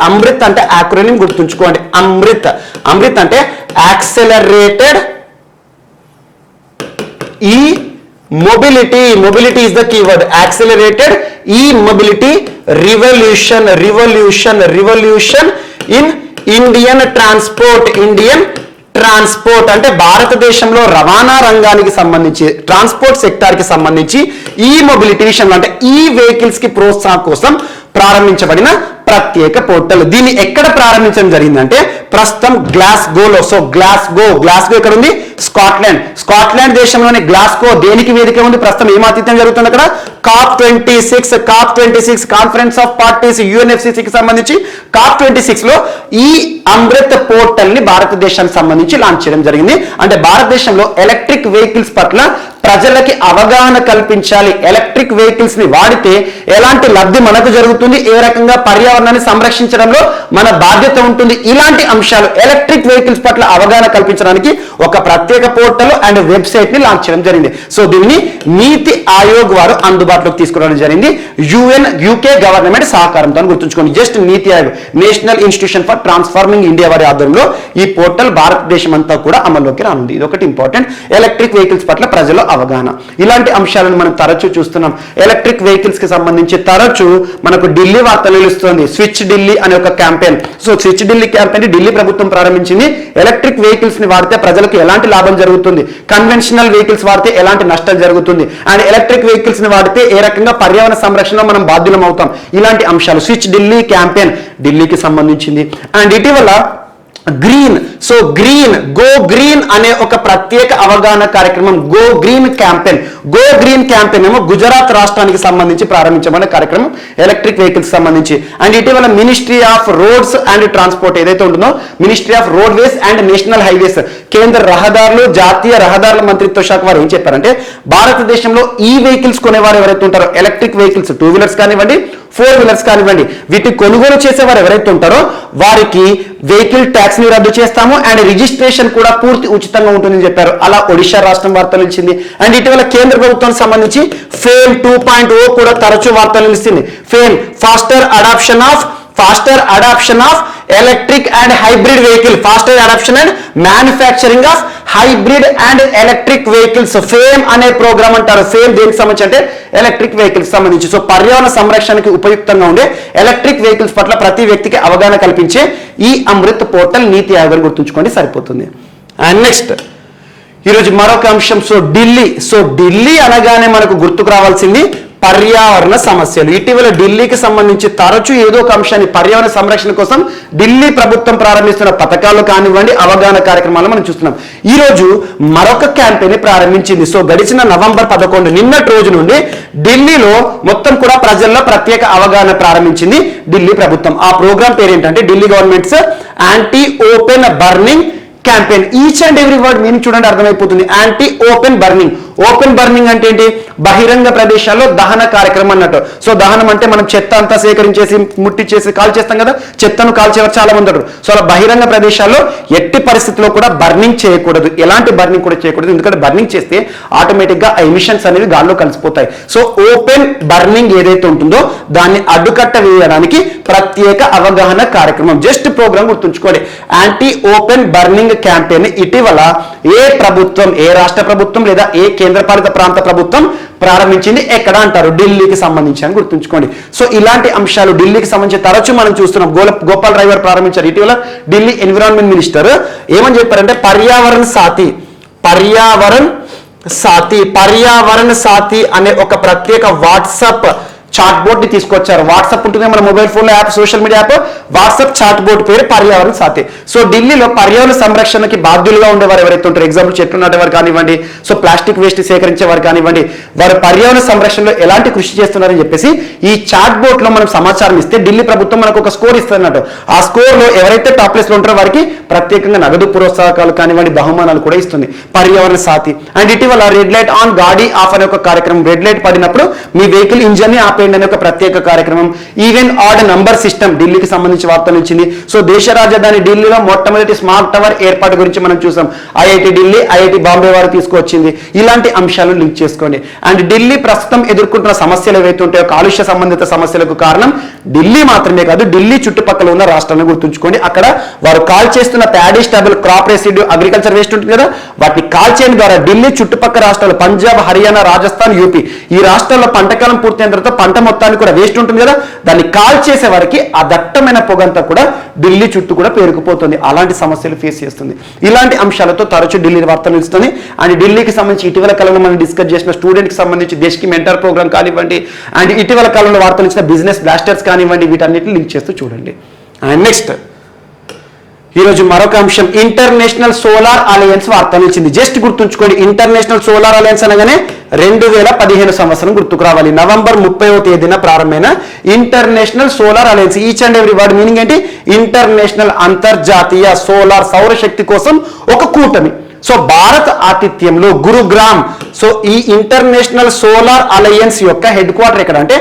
అమృత్ అంటే యాక్రోనిమ్ గుర్తుంచుకోండి. అమృత్ అంటే యాక్సెలరేటెడ్ mobility is the keyword. Accelerated e-mobility revolution in Indian transport అంటే భారతదేశంలో రవాణా రంగానికి సంబంధించి ట్రాన్స్పోర్ట్ సెక్టార్కి సంబంధించి ఈ మొబిలిటీ విషయంలో అంటే ఈ వెహికల్స్ కి ప్రోత్సాహం కోసం ప్రారంభించబడిన ప్రత్యేక పోర్టల్. దీన్ని ఎక్కడ ప్రారంభించడం జరిగిందంటే ప్రస్తుతం గ్లాస్గోలో. సో గ్లాస్గో ఎక్కడ ఉంది? స్కాట్లాండ్ దేశంలోని గ్లాస్గో దేనికి వేదిక ఉంది? ప్రస్తుతం ఏం ఆతిథ్యం జరుగుతుంది అక్కడ? COP26 కాన్ఫరెన్స్ ఆఫ్ పార్టీస్ UNFCCకి సంబంధించి COP26 లో ఈ అమృత్ పోర్టల్ ని భారతదేశానికి సంబంధించి లాంచ్ చేయడం జరిగింది. అంటే భారతదేశంలో ఎలక్ట్రిక్ వెహికల్స్ పట్ల ప్రజలకి అవగాహన కల్పించాలి. ఎలక్ట్రిక్ వెహికల్స్ ని వాడితే ఎలాంటి లబ్ధి మనకు జరుగుతుంది, ఏ రకంగా పర్యావరణాన్ని సంరక్షించడంలో మన బాధ్యత ఉంటుంది, ఇలాంటి అంశాలు ఎలక్ట్రిక్ వెహికల్స్ పట్ల అవగాహన కల్పించడానికి ఒక ప్రత్యేక పోర్టల్ అండ్ వెబ్సైట్ ని లాంచ్ చేయడం జరిగింది. సో దీన్ని నీతి ఆయోగ్ వారు అందుబాటులోకి తీసుకురావడం జరిగింది. UK గవర్నమెంట్ సహకారంతో గుర్తుంచుకోండి. Just NITI Aayog, national institution for transforming India వారి ఆధ్వర్యంలో ఈ పోర్టల్ భారతదేశం అంతా కూడా అమల్లోకి రానుంది. ఇది ఒకటి ఇంపార్టెంట్. ఎలక్ట్రిక్ వెహికల్స్ పట్ల ప్రజలు అవగాహన, ఇలాంటి అంశాలను మనం తరచూ చూస్తున్నాం. ఎలక్ట్రిక్ వెహికల్స్ కి సంబంధించి తరచూ మనకు ఢిల్లీ వార్త నిలుస్తుంది. స్విచ్ ఢిల్లీ అనే ఒక campaign. So switch Delhi campaign Delhi ప్రభుత్వం ప్రారంభించింది. ఎలక్ట్రిక్ వెహికల్స్ ని వాడితే ప్రజలకు ఎలాంటి లాభం జరుగుతుంది, కన్వెన్షనల్ వెహికల్స్ వాడితే ఎలాంటి నష్టం జరుగుతుంది, అండ్ ఎలక్ట్రిక్ వెహికల్స్ ని వాడితే ఏ రకంగా పర్యావరణ సంరక్షణలో మనం బాధ్యులం అవుతాం, ఇలాంటి అంశాలు స్విచ్ ఢిల్లీ క్యాంపెయిన్ ఢిల్లీకి సంబంధించింది. అండ్ ఇటీవల గో గ్రీన్ అనే ఒక ప్రత్యేక అవగాహన కార్యక్రమం గో గ్రీన్ క్యాంపెయిన్ ఏమో గుజరాత్ రాష్ట్రానికి సంబంధించి ప్రారంభించబడిన కార్యక్రమం ఎలక్ట్రిక్ వెహికల్స్ సంబంధించి. అండ్ ఇటీవల ministry of roads and transport ఏదైతే ఉంటుందో, ministry of roadways and national highways, కేంద్ర రహదారులు జాతీయ రహదారుల మంత్రిత్వ శాఖ వారు ఏం చెప్పారంటే భారతదేశంలో ఈ వెహికల్స్ కొనేవారు ఎవరైతే ఉంటారో, ఎలక్ట్రిక్ వెహికల్స్ 2 వీలర్స్ కానివ్వండి 4 వీలర్స్ కానివ్వండి, వీటిని కొనుగోలు చేసేవారు ఎవరైతే ఉంటారో వారికి వెహికల్ ట్యాక్స్ ని రద్దు చేస్తాము అండ్ రిజిస్ట్రేషన్ కూడా పూర్తి ఉచితంగా ఉంటుందని చెప్పారు. అలా ఒడిశా రాష్ట్రం వార్తలు ఇచ్చింది. అండ్ ఇటీవల కేంద్ర ప్రభుత్వానికి సంబంధించి ఫేమ్ 2.0 కూడా తరచూ వార్తలు ఇస్తుంది. FAME faster adoption of electric and hybrid vehicle, faster adoption and manufacturing of hybrid and electric vehicles. FAME అనే ప్రోగ్రామ్ అంటారు. ఫేమ్ దేనికి సంబంధించి అంటే ఎలక్ట్రిక్ వెహికల్స్ సంబంధించి. సో పర్యావరణ సంరక్షణకి ఉపయుక్తంగా ఉండే ఎలక్ట్రిక్ వెహికల్స్ పట్ల ప్రతి వ్యక్తికి అవగాహన కల్పించే ఈ అమృత్ పోర్టల్ నీతి ఆయోగ్ గుర్తుంచుకోండి, సరిపోతుంది. అండ్ నెక్స్ట్ ఈరోజు మరొక అంశం. ఢిల్లీ అనగానే మనకు గుర్తుకు రావాల్సింది పర్యావరణ సమస్యలు. ఇటీవల ఢిల్లీకి సంబంధించి తరచూ ఏదో ఒక అంశాన్ని పర్యావరణ సంరక్షణ కోసం ఢిల్లీ ప్రభుత్వం ప్రారంభిస్తున్న పథకాలు కానివ్వండి, అవగాహన కార్యక్రమాలు మనం చూస్తున్నాం. ఈ రోజు మరొక క్యాంపెయిన్ ప్రారంభించింది. సో గడిచిన నవంబర్ 11 నిన్నటి రోజు నుండి ఢిల్లీలో మొత్తం కూడా ప్రజల్లో ప్రత్యేక అవగాహన ప్రారంభించింది ఢిల్లీ ప్రభుత్వం. ఆ ప్రోగ్రామ్ పేరు ఏంటంటే Delhi governments anti open burning campaign. Each and every word meaning చూడండి, అర్థమైపోతుంది. యాంటీ ఓపెన్ బర్నింగ్ అంటే ఏంటి? బహిరంగ ప్రదేశాల్లో దహన కార్యక్రమం అన్నట్టు. సో దహనం అంటే మనం చెత్త అంతా సేకరించేసి ముట్టించేసి కాల్ చేస్తాం కదా, చెత్తను కాల్చేవారు చాలా మంది ఉంటారు. సో అలా బహిరంగ ప్రదేశాల్లో ఎట్టి పరిస్థితుల్లో కూడా బర్నింగ్ చేయకూడదు, ఎలాంటి బర్నింగ్ కూడా చేయకూడదు. ఎందుకంటే బర్నింగ్ చేస్తే ఆటోమేటిక్ గా ఎమిషన్స్ అనేవి గాల్లో కలిసిపోతాయి. సో ఓపెన్ బర్నింగ్ ఏదైతే ఉంటుందో దాన్ని అడ్డుకట్ట వేయడానికి ప్రత్యేక అవగాహన కార్యక్రమం. జస్ట్ ప్రోగ్రామ్ గుర్తుంచుకోండి, యాంటీ ఓపెన్ బర్నింగ్ క్యాంపెయిన్ ఇటీవల ఏ రాష్ట్ర ప్రభుత్వం లేదా ఏ కేంద్రపాలిత ప్రాంత ప్రభుత్వం ప్రారంభించింది ఎక్కడ అంటారు? ఢిల్లీకి సంబంధించి అని గుర్తుంచుకోండి. సో ఇలాంటి అంశాలు ఢిల్లీకి సంబంధించి తరచూ మనం చూస్తున్నాం. గోపాల్ రాయ్ గారు ప్రారంభించారు. ఇటీవల ఢిల్లీ ఎన్విరాన్మెంట్ మినిస్టర్ ఏమని చెప్పారంటే పర్యావరణ సాథీ అనే ఒక ప్రత్యేక వాట్సాప్ చాట్ బోర్డ్ ని తీసుకొచ్చారు. వాట్సాప్ ఉంటుంది మన మొబైల్ ఫోన్ లో app, social media app. WhatsApp chat board పేరు పర్యావరణ సాథీ. సో ఢిల్లీలో పర్యావరణ సంరక్షణకి బాధ్యులుగా ఉండేవారు ఎవరైతే ఉంటారు, ఎగ్జాంపుల్ చెట్లు నాటేవారు కానివ్వండి, సో ప్లాస్టిక్ వేస్ట్ సేకరించేవారు కానివ్వండి, వారు పర్యావరణ సంరక్షణలో ఎలాంటి కృషి చేస్తున్నారని చెప్పేసి ఈ చాట్ బోర్డ్ లో మనం సమాచారం ఇస్తే ఢిల్లీ ప్రభుత్వం మనకు ఒక స్కోర్ ఇస్తున్నట్టు. ఆ స్కోర్ లో ఎవరైతే టాప్ ప్లేస్ లో ఉంటారో వారికి ప్రత్యేకంగా నగదు ప్రోత్సాహకాలు కానివ్వండి, బహుమానాలు కూడా ఇస్తుంది పర్యావరణ సాథీ. అండ్ ఇటీవల రెడ్ లైట్ ఆన్ గాడీ ఆఫ్ అనే ఒక కార్యక్రమం, రెడ్ లైట్ పడినప్పుడు మీ వెహికల్ ఇంజన్ ని ఆపేయండి అనే ఒక ప్రత్యేక కార్యక్రమం. ఈవెన్ ఆడ్ నంబర్ సిస్టమ్ ఢిల్లీకి సంబంధించి వార్తలు ఇచ్చింది. సో దేశ రాజధాని ఢిల్లీలో మొట్టమొదటి స్మార్ట్ టవర్ ఏర్పాటు గురించి మనం చూసాం. ఐఐటి ఢిల్లీ, ఐఐటి బాంబే వారు తీసుకొచ్చింది. ఇలాంటి అంశాలను లింక్ చేసుకోండి. అండ్ ఢిల్లీ ప్రస్తుతం ఎదుర్కొంటున్న సమస్యలు ఏవైతే ఉంటాయో, కాలుష్య సంబంధిత సమస్యలకు కారణం ఢిల్లీ మాత్రమే కాదు, ఢిల్లీ చుట్టుపక్కల ఉన్న రాష్ట్రాలను గుర్తుంచుకోండి. అక్కడ వారు కాల్ చేస్తున్న paddy stubble crop residue agriculture waste ఉంటుంది కదా, వాటిని కాల్ చేయడం ద్వారా ఢిల్లీ చుట్టుపక్కల రాష్ట్రాలు పంజాబ్, హర్యానా, రాజస్థాన్, యూపీ ఈ రాష్ట్రాల్లో పంటకాలం పూర్తయిన తర్వాత మంట మొత్తాన్ని కూడా వేస్ట్ ఉంటుంది కదా, దాన్ని కాల్ చేసే వారికి ఆ దట్టమైన పొగంతా కూడా ఢిల్లీ చుట్టూ కూడా పేరుకుపోతుంది. అలాంటి సమస్యలు ఫేస్ చేస్తుంది. ఇలాంటి అంశాలతో తరచూ ఢిల్లీ వార్తలు నిలుస్తుంది. అండ్ ఢిల్లీకి సంబంధించి ఇటీవల కాలంలో మనం డిస్కస్ చేసిన స్టూడెంట్కి సంబంధించి దేశ్కి మెంటర్ ప్రోగ్రామ్ కానివ్వండి, అండ్ ఇటీవల కాలంలో వార్తలు ఇచ్చిన బిజినెస్ బ్లాస్టర్స్ కానివ్వండి, వీటన్నిటిని లింక్ చేస్తూ చూడండి. అండ్ నెక్స్ట్ ఈరోజు మరొక అంశం, ఇంటర్నేషనల్ సోలార్ అలయన్స్ వార్తలు ఇచ్చింది. జస్ట్ గుర్తుంచుకోండి, ఇంటర్నేషనల్ సోలార్ అలయన్స్ అనగానే 2015 సంవత్సరం గుర్తుకు రావాలి. నవంబర్ 30వ తేదీన ప్రారంభమైన international solar alliance. Each and every word meaning ఏంటి? ఇంటర్నేషనల్, అంతర్జాతీయ సౌరశక్తి కోసం ఒక కూటమి. సో భారత్ ఆతిథ్యంలో గురుగ్రామ్, సో ఈ ఇంటర్నేషనల్ సోలార్ అలయన్స్ యొక్క హెడ్ క్వార్టర్ ఎక్కడ అంటే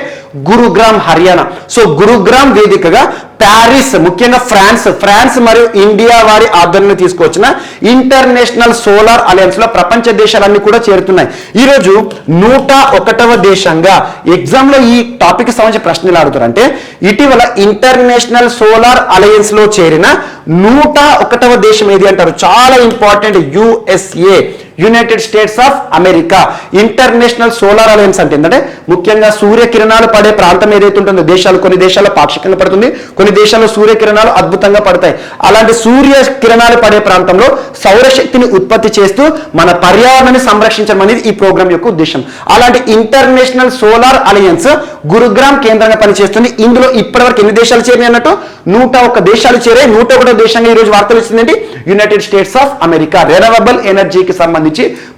గురుగ్రామ్, హర్యానా. సో గురుగ్రామ్ వేదికగా ప్యారిస్, ముఖ్యంగా ఫ్రాన్స్ మరియు ఇండియా వారి ఆధ్వర్యంలో తీసుకొచ్చిన ఇంటర్నేషనల్ సోలార్ అలయన్స్ లో ప్రపంచ దేశాలన్నీ కూడా చేరుతున్నాయి. ఈరోజు 101వ దేశంగా ఎగ్జామ్ లో ఈ టాపిక్ సంబంధించి ప్రశ్నలు అడుగుతారంటే, ఇటీవల ఇంటర్నేషనల్ సోలార్ అలయన్స్ లో చేరిన 101వ దేశం ఏది అంటారు? చాలా important, USA, United States of America. International solar alliance అంటే ఏంటంటే ముఖ్యంగా సూర్యకిరణాలు పడే ప్రాంతం ఏదైతే ఉంటుందో, కొన్ని దేశాల్లో పాక్షికంగా పడుతుంది, కొన్ని దేశాల్లో సూర్యకిరణాలు అద్భుతంగా పడతాయి. అలాంటి సూర్యకిరణాలు పడే ప్రాంతంలో సౌరశక్తిని ఉత్పత్తి చేస్తూ మన పర్యావరణాన్ని సంరక్షించడం అనేది ఈ ప్రోగ్రామ్ యొక్క ఉద్దేశం. అలాంటి ఇంటర్నేషనల్ సోలార్ అలయన్స్ గురుగ్రామ్ కేంద్రంగా పనిచేస్తుంది. ఇందులో ఇప్పటివరకు ఎన్ని దేశాలు చేరినాయి అన్నట్టు? 101 దేశాలు చేరాయి. 101వ దేశంగా ఈ రోజు వార్తలు ఇచ్చిందండి United States of America. Renewable ఎనర్జీకి సంబంధించి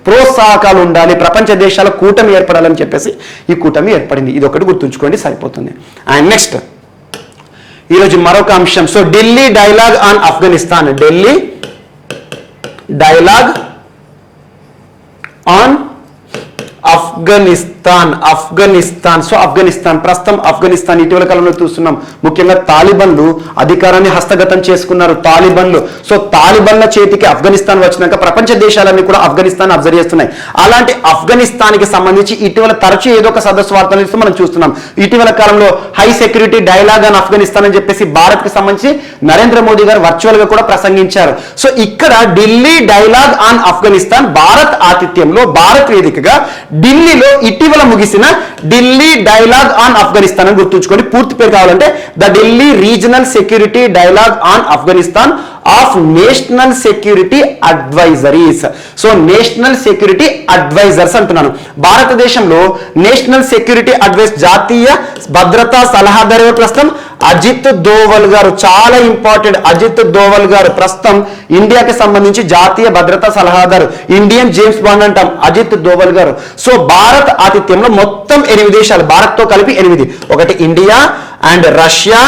ప్రోత్సాహకాలు ఉండాలి, ప్రపంచ దేశాల కూటమి ఏర్పడాలని చెప్పేసి ఈ కూటమి ఏర్పడింది. ఇది ఒకటి గుర్తుంచుకోండి, సరిపోతుంది. అండ్ నెక్స్ట్ ఈరోజు మరొక అంశం, so Delhi dialogue on Afghanistan. Delhi dialogue on Afghanistan. So ప్రస్తుతం ఆఫ్ఘనిస్తాన్ ఇటీవల కాలంలో చూస్తున్నాం, ముఖ్యంగా తాలిబన్లు అధికారాన్ని హస్తగతం చేసుకున్నారు. సో తాలిబన్ల చేతికి ఆఫ్ఘనిస్తాన్ వచ్చినాక ప్రపంచ దేశాలన్నీ కూడా ఆఫ్ఘనిస్తాన్ అబ్జర్వ్ చేస్తున్నాయి. అలాంటి ఆఫ్ఘనిస్తాన్కి సంబంధించి ఇటీవల తరచూ ఏదో ఒక సదస్సు వార్తలు ఇస్తూ మనం చూస్తున్నాం. ఇటీవల కాలంలో high security dialogue on Afghanistan అని చెప్పేసి భారత్కి సంబంధించి నరేంద్ర మోదీ గారు వర్చువల్ గా కూడా ప్రసంగించారు. సో ఇక్కడ ఢిల్లీ డైలాగ్ ఆన్ ఆఫ్ఘనిస్తాన్ భారత్ ఆతిథ్యంలో, భారత్ వేదికగా ఢిల్లీలో ఇటీవల ముగిసిన ఢిల్లీ డైలాగ్ ఆన్ ఆఫ్ఘనిస్తాన్ అని గుర్తుంచుకోండి. పూర్తి పేరు కావాలంటే the Delhi regional security dialogue on Afghanistan of national security advisories. So national security advisers అంటున్నాను. భారతదేశంలో నేషనల్ సెక్యూరిటీ అడ్వైజ్, జాతీయ భద్రతా సలహాదారు ప్రస్తుతం అజిత్ దోవల్ గారు. చాలా ఇంపార్టెంట్, అజిత్ దోవల్ గారు ప్రస్తుతం ఇండియాకి సంబంధించి జాతీయ భద్రతా సలహాదారు, ఇండియన్ జేమ్స్ బాండ్ అంటాం, అజిత్ దోవల్ గారు. సో భారత్ ఆతిథ్యంలో మొత్తం 8 దేశాలు, భారత్ తో కలిపి 8. ఒకటి India and Russia,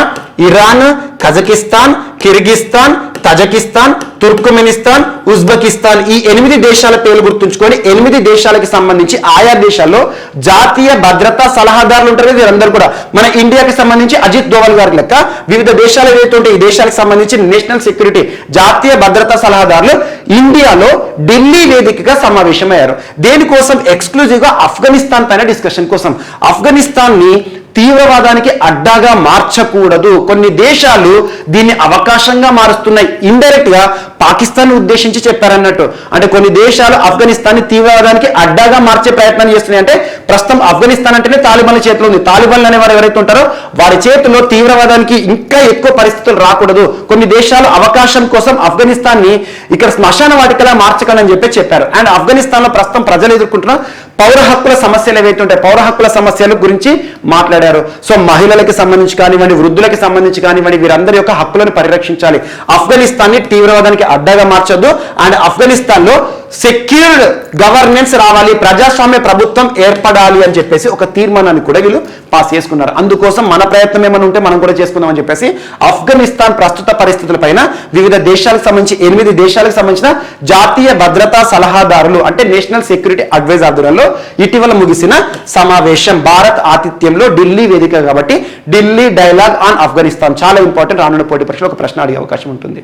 Iran, Kazakhstan, Kyrgyzstan, Tajikistan, Turkmenistan, Uzbekistan. ఈ 8 దేశాల పేర్లు గుర్తుంచుకొని 8 దేశాలకు సంబంధించి ఆయా దేశాల్లో జాతీయ భద్రతా సలహాదారులు ఉంటారు. వీరందరూ కూడా మన ఇండియాకి సంబంధించి అజిత్ దోవల్ గారి లెక్క వివిధ దేశాలు ఏవైతే ఉంటాయి, ఈ దేశాలకు సంబంధించి నేషనల్ సెక్యూరిటీ జాతీయ భద్రతా సలహాదారులు ఇండియాలో ఢిల్లీ వేదికగా సమావేశమయ్యారు. దేనికోసం? ఎక్స్క్లూజివ్ గా ఆఫ్ఘనిస్తాన్ పైన డిస్కషన్ కోసం. ఆఫ్ఘనిస్తాన్ ని తీవ్రవాదానికి అడ్డాగా మార్చకూడదు. కొన్ని దేశాలు దీన్ని అవకాశంగా మారుస్తున్నాయి. ఇండైరెక్ట్ గా పాకిస్తాన్ ఉద్దేశించి చెప్పారన్నట్టు. అంటే కొన్ని దేశాలు ఆఫ్ఘనిస్తాన్ ని తీవ్రవాదానికి అడ్డాగా మార్చే ప్రయత్నం చేస్తున్నాయి. అంటే ప్రస్తుతం ఆఫ్ఘనిస్తాన్ అంటేనే తాలిబాన్ల చేతిలో ఉంది. తాలిబాన్లు అనే వారు ఎవరైతే ఉంటారో వారి చేతిలో తీవ్రవాదానికి ఇంకా ఎక్కువ పరిస్థితులు రాకూడదు. కొన్ని దేశాలు అవకాశం కోసం ఆఫ్ఘనిస్తాన్ ని ఇక్కడ శ్మశాన వాటికలా మార్చకలని చెప్పారు. అండ్ ఆఫ్ఘనిస్తాన్ లో ప్రస్తుతం ప్రజలు ఎదుర్కొంటున్న పౌర హక్కుల సమస్యలు ఏవైతే ఉంటాయి, పౌర హక్కుల సమస్యల గురించి మాట్లాడారు. సో మహిళలకు సంబంధించి కానివ్వండి, వృద్ధులకు సంబంధించి కానివ్వండి, వీరందరి యొక్క హక్కులను పరిరక్షించాలి. ఆఫ్ఘనిస్తాన్ ని తీవ్రవాదానికి అడ్డగా మార్చొద్దు. అండ్ ఆఫ్ఘనిస్తాన్ లో సెక్యూర్డ్ గవర్నెన్స్ రావాలి, ప్రజాస్వామ్య ప్రభుత్వం ఏర్పడాలి అని చెప్పేసి ఒక తీర్మానాన్ని కూడా వీళ్ళు పాస్ చేసుకున్నారు. అందుకోసం మన ప్రయత్నం ఏమైనా ఉంటే మనం కూడా చేసుకుందాం అని చెప్పేసి ఆఫ్ఘనిస్తాన్ ప్రస్తుత పరిస్థితులపైన వివిధ దేశాలకు సంబంధించి 8 దేశాలకు సంబంధించిన జాతీయ భద్రతా సలహాదారులు అంటే నేషనల్ సెక్యూరిటీ అడ్వైజ్ ఆధ్వర్యంలో ఇటీవల ముగిసిన సమావేశం. భారత్ ఆతిథ్యంలో ఢిల్లీ వేదిక కాబట్టి ఢిల్లీ డైలాగ్ ఆన్ ఆఫ్ఘనిస్తాన్ చాలా ఇంపార్టెంట్. రానున్న పోటీ పరీక్షలో ఒక ప్రశ్న అడిగే అవకాశం ఉంటుంది.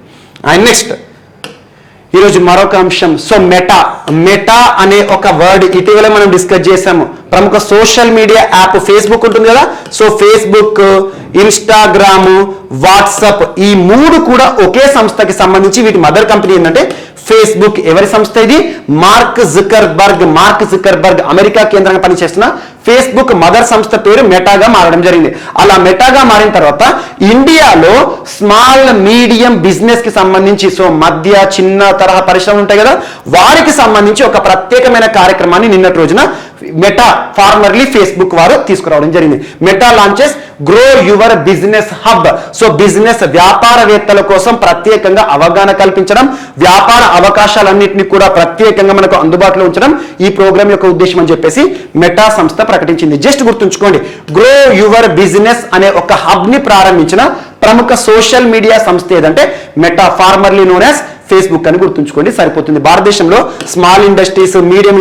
అండ్ నెక్స్ట్ ఈరోజు మరొక అంశం, సో మెటా అనే ఒక వర్డ్ ఇటీవల మనం డిస్కస్ చేసాము. ప్రముఖ సోషల్ మీడియా యాప్ ఫేస్బుక్ ఉంటుంది కదా, సో ఫేస్బుక్, ఇన్స్టాగ్రామ్, వాట్సాప్ ఈ 3 కూడా ఒకే సంస్థకి సంబంధించి, వీటి మదర్ కంపెనీ ఏంటంటే ఫేస్బుక్ ఎవరి సంస్థ ఇది? మార్క్ జుకర్బర్గ్ అమెరికా కేంద్రంగా పనిచేస్తున్న ఫేస్బుక్ మదర్ సంస్థ పేరు మెటాగా మారడం జరిగింది. అలా మెటాగా మారిన తర్వాత ఇండియాలో స్మాల్ మీడియం బిజినెస్ కి సంబంధించి మధ్య చిన్న తరహా పరిశ్రమలు ఉంటాయి కదా, వారికి సంబంధించి ఒక ప్రత్యేకమైన కార్యక్రమాన్ని నిన్నటి రోజున మెటా ఫార్మర్లీ ఫేస్బుక్ వారు తీసుకురావడం జరిగింది. Meta launches grow your business hub. Business వ్యాపారవేత్తల కోసం ప్రత్యేకంగా అవగాహన కల్పించడం, వ్యాపార అవకాశాలన్నింటినీ కూడా ప్రత్యేకంగా మనకు అందుబాటులో ఉంచడం ఈ ప్రోగ్రామ్ యొక్క ఉద్దేశం అని చెప్పేసి మెటా సంస్థ ప్రకటించింది. జస్ట్ గుర్తుంచుకోండి, గ్రో యువర్ బిజినెస్ అనే ఒక హబ్ ని ప్రారంభించిన ప్రముఖ సోషల్ మీడియా సంస్థ ఏదంటే meta, formerly known as Facebook అని గుర్తుంచుకోండి సరిపోతుంది. భారతదేశంలో స్మాల్ ఇండస్ట్రీస్, మీడియం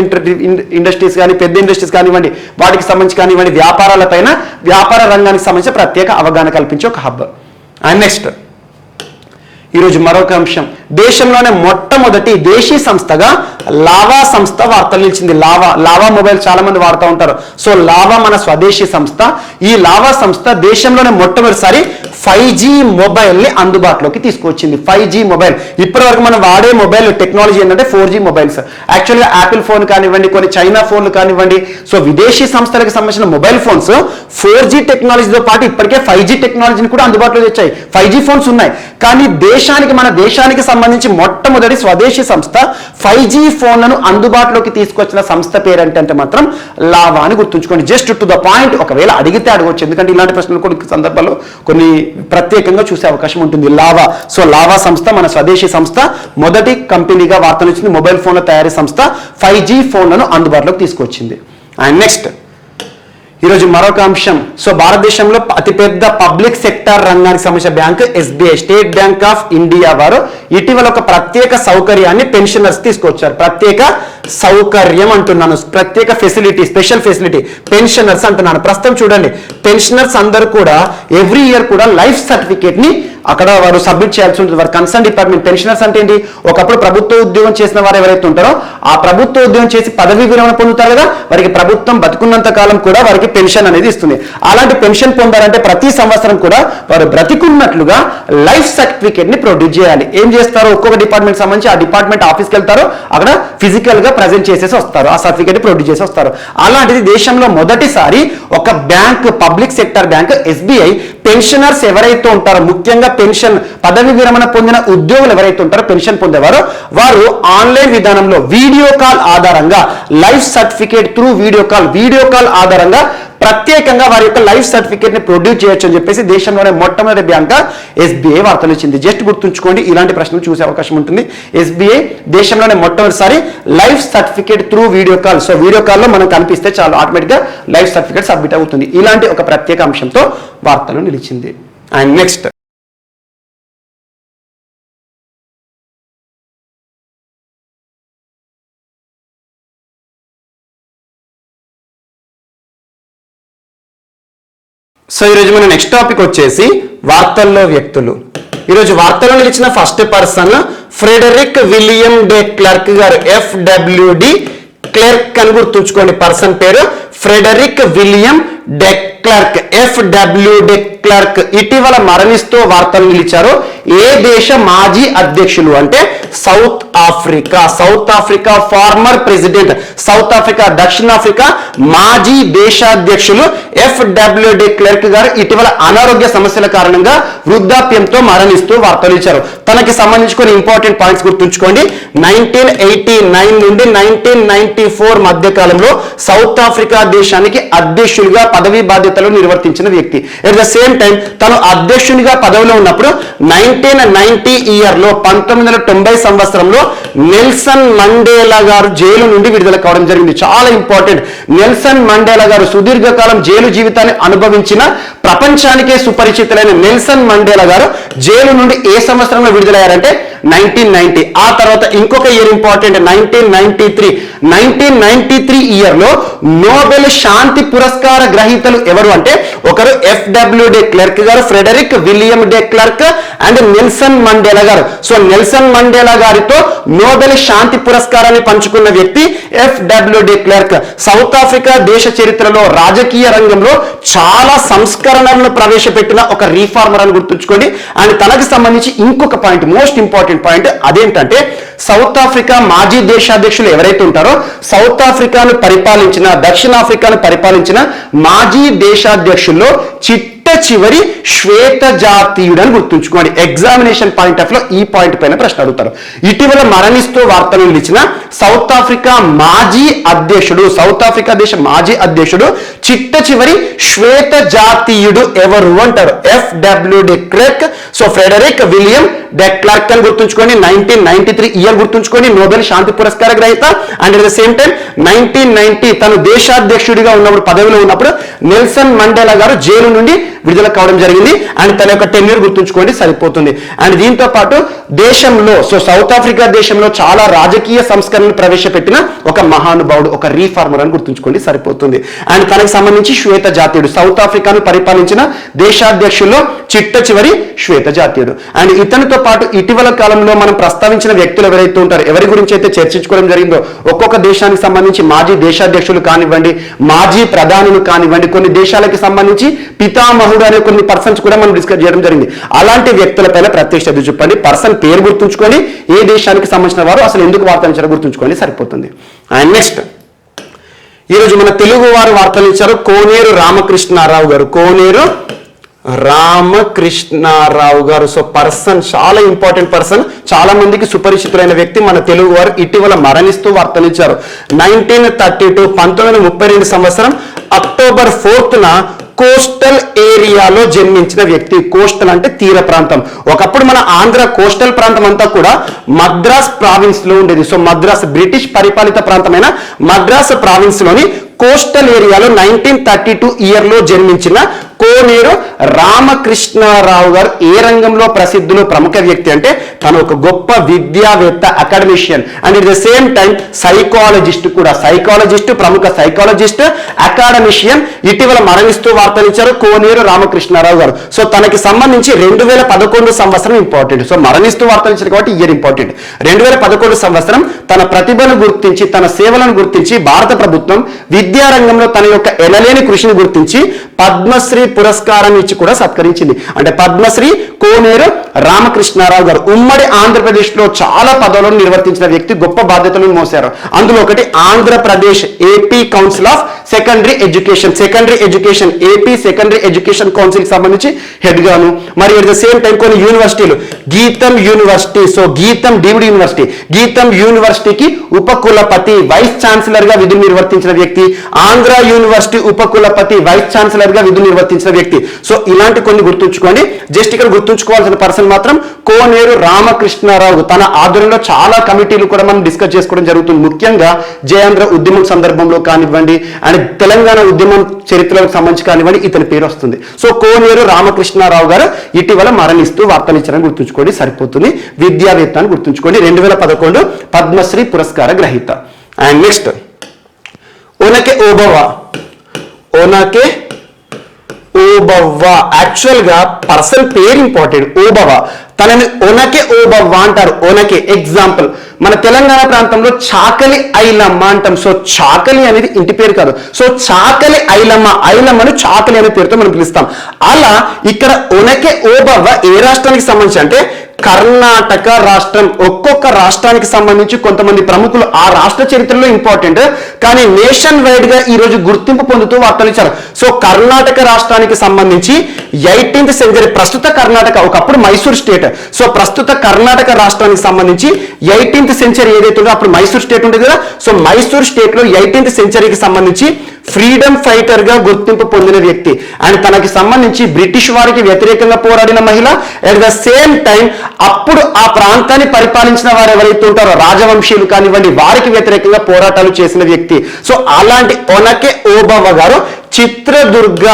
ఇండస్ట్రీస్ కానీ, పెద్ద ఇండస్ట్రీస్ కానివ్వండి, వాటికి సంబంధించి కానివ్వండి, వ్యాపారాలపైన, వ్యాపార రంగానికి సంబంధించి ప్రత్యేక అవగాహన కల్పించే ఒక హబ్. అండ్ నెక్స్ట్ ఈరోజు మరొక అంశం, దేశంలోనే మొట్టమొదటి దేశీ సంస్థగా లావా సంస్థ వార్తలు నిలిచింది. లావా మొబైల్ చాలా మంది వాడుతూ ఉంటారు. లావా మన స్వదేశీ సంస్థ. ఈ లావా సంస్థ దేశంలోనే మొట్టమొదటిసారి 5G మొబైల్ ని అందుబాటులోకి తీసుకొచ్చింది. 5G మొబైల్, ఇప్పటి వరకు మనం వాడే మొబైల్ టెక్నాలజీ ఏంటంటే 4G మొబైల్స్. యాక్చువల్గా యాపిల్ ఫోన్ కానివ్వండి, కొన్ని చైనా ఫోన్లు కానివ్వండి, విదేశీ సంస్థలకు సంబంధించిన మొబైల్ ఫోన్స్ 4G టెక్నాలజీతో పాటు ఇప్పటికే 5G టెక్నాలజీని కూడా అందుబాటులో తెచ్చాయి. 5G ఫోన్స్ ఉన్నాయి, కానీ మన దేశానికి సంబంధించి మొట్టమొదటి స్వదేశీ సంస్థ 5G ఫోన్లను అందుబాటులోకి తీసుకొచ్చిన సంస్థ పేరంటే మాత్రం లావా అని గుర్తుంచుకోండి. జస్ట్ టు ద పాయింట్, ఒకవేళ అడిగితే అడగవచ్చు, ఎందుకంటే ఇలాంటి ప్రశ్నలు కొన్ని సందర్భాల్లో కొన్ని ప్రత్యేకంగా చూసే అవకాశం ఉంటుంది. లావా, లావా సంస్థ మన స్వదేశీ సంస్థ, మొదటి కంపెనీగా వార్తలు వచ్చింది. మొబైల్ ఫోన్ల తయారీ సంస్థ 5G ఫోన్లను అందుబాటులోకి తీసుకొచ్చింది. అండ్ నెక్స్ట్ ఈరోజు మరొక అంశం, భారతదేశంలో అతిపెద్ద పబ్లిక్ సెక్టార్ రంగానికి సంబంధించిన bank SBI, state bank of India వారు ఇటీవల ఒక ప్రత్యేక సౌకర్యాన్ని పెన్షనర్స్ తీసుకొచ్చారు. ప్రత్యేక సౌకర్యం అంటున్నాను, ప్రత్యేక ఫెసిలిటీ, స్పెషల్ ఫెసిలిటీ పెన్షనర్స్ అంటున్నాను. ప్రస్తుతం చూడండి, పెన్షనర్స్ అందరూ కూడా ఎవ్రీ ఇయర్ కూడా లైఫ్ సర్టిఫికేట్ ని అక్కడ వారు సబ్మిట్ చేయాల్సి ఉంటుంది. వారి కన్సర్న్ డిపార్ట్మెంట్. పెన్షనర్స్ అంటే ఏంటి? ఒకప్పుడు ప్రభుత్వ ఉద్యోగం చేసిన వారు ఎవరైతే ఉంటారో ఆ ప్రభుత్వ ఉద్యోగం చేసి పదవీ విరమణ పొందుతారు కదా, వారికి ప్రభుత్వం బతుకున్నంత కాలం కూడా వారికి పెన్షన్ అనేది ఇస్తుంది. అలాంటి పెన్షన్ పొందాలంటే ప్రతి సంవత్సరం కూడా వారు బ్రతికున్నట్లుగా లైఫ్ సర్టిఫికేట్ ని ప్రొడ్యూస్ చేయాలి. ఏం చేస్తారో ఒక్కొక్క డిపార్ట్మెంట్ సంబంధించి ఆ డిపార్ట్మెంట్ ఆఫీస్కి వెళ్తారో అక్కడ ఫిజికల్ గా ప్రజెంట్ చేసేసి వస్తారు, ఆ సర్టిఫికేట్ ప్రొడ్యూస్ చేసి వస్తారు. అలాంటిది దేశంలో మొదటిసారి ఒక bank, public sector bank SBI pensioners ఎవరైతే ఉంటారో, ముఖ్యంగా పెన్షన్ పదవి విరమణ పొందిన ఉద్యోగులు ఎవరైతే ఉంటారో, పెన్షన్ పొందేవారో, వారు ఆన్లైన్ విధానంలో వీడియో కాల్ ఆధారంగా life certificate through video call ఆధారంగా ప్రత్యేకంగా వారి యొక్క లైఫ్ సర్టిఫికేట్ ని ప్రొడ్యూస్ చేయొచ్చు అని చెప్పేసి దేశంలోనే మొట్టమొదటి బ్యాంక్ SBI వార్తలు ఇచ్చింది. జస్ట్ గుర్తుంచుకోండి, ఇలాంటి ప్రశ్నలు చూసే అవకాశం ఉంటుంది. SBI దేశంలోనే మొట్టమొదటిసారి life certificate through video call. Video కాల్లో మనం కనిపిస్తే చాలు, ఆటోమేటిక్ గా లైఫ్ సర్టిఫికేట్ సబ్మిట్ అవుతుంది. ఇలాంటి ఒక ప్రత్యేక అంశంతో వార్తలు నిలిచింది. అండ్ నెక్స్ట్ ఈరోజు మన నెక్స్ట్ టాపిక్ వచ్చేసి వార్తల్లో వ్యక్తులు. ఈరోజు వార్తల్లో నిలిచిన first person Frederick William de Klerk garu. FWD Klerk అని గుర్తుంచుకోండి. పర్సన్ పేరు Frederick William de Klerk, FWD Klerk. ఇటీవల మరణిస్తూ వార్తలు నిలిచారు. ఏ దేశ మాజీ అధ్యక్షులు అంటే South Africa former president, South Africa, దక్షిణాఫ్రికా మాజీ దేశాధ్యక్షులు FWD క్లర్క్ గారు ఇటీవల అనారోగ్య సమస్యల కారణంగా వృద్ధాప్యంతో మరణిస్తూ వార్తలు ఇచ్చారు. తనకి సంబంధించి కొన్ని ఇంపార్టెంట్ పాయింట్స్ గుర్తుంచుకోండి. 1989 నుండి 1994 మధ్య కాలంలో సౌత్ ఆఫ్రికా దేశానికి అధ్యక్షులుగా పదవీ బాధ్యతలు నిర్వర్తించిన వ్యక్తి. ఎట్ ద సేమ్ టైం తను అధ్యక్షునిగా పదవిలో ఉన్నప్పుడు 1990 ఇయర్లో 1990 సంవత్సరంలో నెల్సన్ మండేలా గారు జైలు నుండి విడుదల కావడం జరిగింది. చాలా ఇంపార్టెంట్. నెల్సన్ మండేలా గారు సుదీర్ఘకాలం జైలు జీవితాన్ని అనుభవించిన ప్రపంచానికే సుపరిచితులైన నెల్సన్ మండేలా గారు జైలు నుండి ఏ సంవత్సరంలో విడుదలయ్యారంటే 1990. ఆ తర్వాత ఇంకొక ఇయర్ ఇంపార్టెంట్, 1993 ఇయర్లో నోబెల్ శాంతి పురస్కార గ్రహీతలు ఎవరు అంటే ఒకరు FWD Klerk garu, Frederick William de Klerk and Nelson Mandela garu. Nelson Mandela గారితో నోబెల్ శాంతి పురస్కారాన్ని పంచుకున్న వ్యక్తి FWD క్లర్క్. సౌత్ ఆఫ్రికా దేశ చరిత్రలో రాజకీయ రంగంలో చాలా సంస్కరణ సంస్కరణలను ప్రవేశపెట్టిన ఒక రీఫార్మర్ అని గుర్తుంచుకోండి. అండ్ తనకు సంబంధించి ఇంకొక పాయింట్, మోస్ట్ ఇంపార్టెంట్ పాయింట్ అదేంటంటే సౌత్ ఆఫ్రికా మాజీ దేశాధ్యక్షులు ఎవరైతే ఉంటారో సౌత్ ఆఫ్రికాను పరిపాలించిన, దక్షిణాఫ్రికాను పరిపాలించిన మాజీ దేశాధ్యక్షుల్లో చివరి శ్వేత జాతీయుడు అని గుర్తుంచుకోండి. ఎగ్జామినేషన్ పాయింట్ ఆఫ్ లో ఈ పాయింట్ పైన ప్రశ్న అడుగుతారు. ఇటీవల మరణిస్తూ వార్తలు నిలిచిన సౌత్ ఆఫ్రికా మాజీ అధ్యక్షుడు, సౌత్ ఆఫ్రికా దేశ మాజీ అధ్యక్షుడు చివరి శ్వేత జాతీయుడు ఎవరు అంటారు. FW de Klerk. So Frederick William de Klerk అని గుర్తుంచుకోండి. 1993 ఇయర్ గుర్తుంచుకోండి, నోబెల్ శాంతి పురస్కార గ్రహీత. And at the same time 1990 తను దేశాధ్యక్షుడిగా ఉన్నప్పుడు, పదవిలో ఉన్నప్పుడు నెల్సన్ మండేలా గారు జైలు నుండి విడుదల కావడం జరిగింది. అండ్ తన యొక్క టెన్యూర్ గుర్తుంచుకోండి, సరిపోతుంది. అండ్ దీంతో పాటు దేశంలో, సో సౌత్ ఆఫ్రికా దేశంలో చాలా రాజకీయ సంస్కరణలు ప్రవేశపెట్టిన ఒక మహానుభావుడు, ఒక రీఫార్మర్ అని గుర్తుంచుకోండి, సరిపోతుంది. అండ్ తనకు సంబంధించి శ్వేత జాతీయుడు, సౌత్ ఆఫ్రికాను పరిపాలించిన దేశాధ్యక్షుల్లో చివరి శ్వేత జాతీయుడు. అండ్ ఇతనితో పాటు ఇటీవల కాలంలో మనం ప్రస్తావించిన వ్యక్తులు ఎవరైతే ఉంటారో, ఎవరి గురించి అయితే చర్చించుకోవడం జరిగిందో, ఒక్కొక్క దేశానికి సంబంధించి మాజీ దేశాధ్యక్షులు కానివ్వండి, మాజీ ప్రధానులు కానివ్వండి, కొన్ని దేశాలకు సంబంధించి పితామహుడు అనే కొన్ని పర్సన్స్ కూడా మనం డిస్కస్ చేయడం జరిగింది. అలాంటి వ్యక్తులపైన ప్రత్యక్ష శ్రద్ధ చూపండి. పర్సన్ పేరు గుర్తుంచుకొని ఏ దేశానికి సంబంధించిన వారు, అసలు ఎందుకు వార్తలు ఇచ్చారో గుర్తుంచుకోండి, సరిపోతుంది. అండ్ నెక్స్ట్ ఈరోజు మన తెలుగు వారు వార్తలు ఇచ్చారు కోనేరు రామకృష్ణారావు గారు. కోనేరు రామకృష్ణారావు గారు. సో పర్సన్ చాలా ఇంపార్టెంట్ పర్సన్, చాలా మందికి సుపరిచితులైన వ్యక్తి. మన తెలుగు వారు ఇటీవల మరణిస్తూ వార్తలు ఇచ్చారు. 1932 1932 సంవత్సరం అక్టోబర్ 4న కోస్టల్ ఏరియాలో జన్మించిన వ్యక్తి. కోస్టల్ అంటే తీర ప్రాంతం. ఒకప్పుడు మన ఆంధ్ర కోస్టల్ ప్రాంతం అంతా కూడా మద్రాస్ ప్రావిన్స్ లో ఉండేది. సో మద్రాస్ బ్రిటిష్ పరిపాలిత ప్రాంతమైన మద్రాస్ ప్రావిన్స్ లోని కోస్టల్ ఏరియాలో 1932 ఇయర్ లో జన్మించిన కోనేరు రామకృష్ణారావు గారు ఏ రంగంలో ప్రసిద్ధులు, ప్రముఖ వ్యక్తి అంటే తను ఒక గొప్ప విద్యావేత్త, academician and it the same time psychologist కూడా. సైకాలజిస్ట్, ప్రముఖ సైకాలజిస్ట్, అకాడమిషియన్. ఇటీవల మరణిస్తూ వార్తలు ఇచ్చారు కోనేరు రామకృష్ణారావు గారు. సో తనకి సంబంధించి 2011 సంవత్సరం ఇంపార్టెంట్. సో మరణిస్తూ వార్తలు ఇచ్చారు కాబట్టి ఇయర్ ఇంపార్టెంట్. 2011 సంవత్సరం తన ప్రతిభను గుర్తించి, తన సేవలను గుర్తించి భారత ప్రభుత్వం విద్యారంగంలో తన యొక్క ఎనలేని కృషిని గుర్తించి పద్మశ్రీ పురస్కారం ఇచ్చి కూడా సత్కరించింది. అంటే పద్మశ్రీ కోనేరు రామకృష్ణారావు గారు ఉమ్మడి ఆంధ్రప్రదేశ్ లో చాలా పదవులను నిర్వర్తించిన వ్యక్తి, గొప్ప బాధ్యతలను మోసారు. అందులో ఒకటి Andhra Pradesh AP council of secondary education AP secondary education council కి సంబంధించి హెడ్ గాను, మరి ఎట్ ద సేమ్ టైం కొన్ని యూనివర్సిటీలు, గీతం యూనివర్సిటీ, సో గీతం డీమ్డ్ యూనివర్సిటీ, గీతం యూనివర్సిటీకి ఉపకులపతి, వైస్ ఛాన్సలర్ గా విధులు నిర్వర్తించిన వ్యక్తి, ఆంధ్ర యూనివర్సిటీ ఉపకులపతి, వైస్ ఛాన్సలర్ గా విధులు నిర్వర్తించిన వ్యక్తి. సో ఇలాంటి కొన్ని గుర్తుంచుకోండి. జస్ట్ ఇక్కడ గుర్తుంచుకోవాల్సిన పర్సన్ మాత్రం కోనేరు రామకృష్ణారావు. తన ఆధ్వర్యంలో చాలా కమిటీలు కూడా మనం డిస్కస్ చేసుకోవడం జరుగుతుంది. ముఖ్యంగా జయాంధ్ర ఉద్యమం సందర్భంలో కానివ్వండి, అండ్ తెలంగాణ ఉద్యమం చరిత్రకు సంబంధించి కానివ్వండి, ఇతని పేరు వస్తుంది. సో కోనేరు రామకృష్ణారావు గారు ఇటీవల మరణిస్తూ వార్తలు ఇచ్చారని గుర్తుంచుకోండి, సరిపోతుంది. విద్యావేత్త అని గుర్తుంచుకోండి. 2011 పద్మశ్రీ పురస్కార గ్రహీత. And next Onake Obavva. Actual గా పర్సన్ పేరు ఇంపార్టెంట్. ఓబవ్వ, తనని ఒనకే ఓబవ్వ అంటారు. ఒనకే ఎగ్జాంపుల్ మన తెలంగాణ ప్రాంతంలో చాకలి ఐలమ్మ అంటాం. సో చాకలి అనేది ఇంటి పేరు కాదు. సో చాకలి ఐలమ్మ, ఐలమ్మను చాకలి అనే పేరుతో మనం పిలుస్తాం. అలా ఇక్కడ ఒనకే ఓబవ్వ ఏ రాష్ట్రానికి సంబంధించి అంటే కర్ణాటక రాష్ట్రం. ఒక్కొక్క రాష్ట్రానికి సంబంధించి కొంతమంది ప్రముఖులు ఆ రాష్ట్ర చరిత్రలో ఇంపార్టెంట్, కానీ నేషన్ వైడ్ గా ఈ రోజు గుర్తింపు పొందుతూ వార్తలు ఇచ్చారు. సో కర్ణాటక రాష్ట్రానికి సంబంధించి 18th సెంచరీ, ప్రస్తుత కర్ణాటక ఒకప్పుడు మైసూర్ స్టేట్. సో ప్రస్తుత కర్ణాటక రాష్ట్రానికి సంబంధించి 18th సెంచరీ ఏదైతే ఉందో అప్పుడు మైసూర్ స్టేట్ ఉండేది కదా. సో మైసూర్ స్టేట్ లో 18th సెంచరీకి సంబంధించి ఫ్రీడమ్ ఫైటర్ గా గుర్తింపు పొందిన వ్యక్తి. అండ్ తనకి సంబంధించి బ్రిటిష్ వారికి వ్యతిరేకంగా పోరాడిన మహిళ. అట్ ద సేమ్ టైం అప్పుడు ఆ ప్రాంతాన్ని పరిపాలించిన వారు ఎవరైతే ఉంటారో రాజవంశీయులు కానివ్వండి, వారికి వ్యతిరేకంగా పోరాటాలు చేసిన వ్యక్తి. సో అలాంటి ఒనకే ఓబవ్వ గారు చిత్రదుర్గ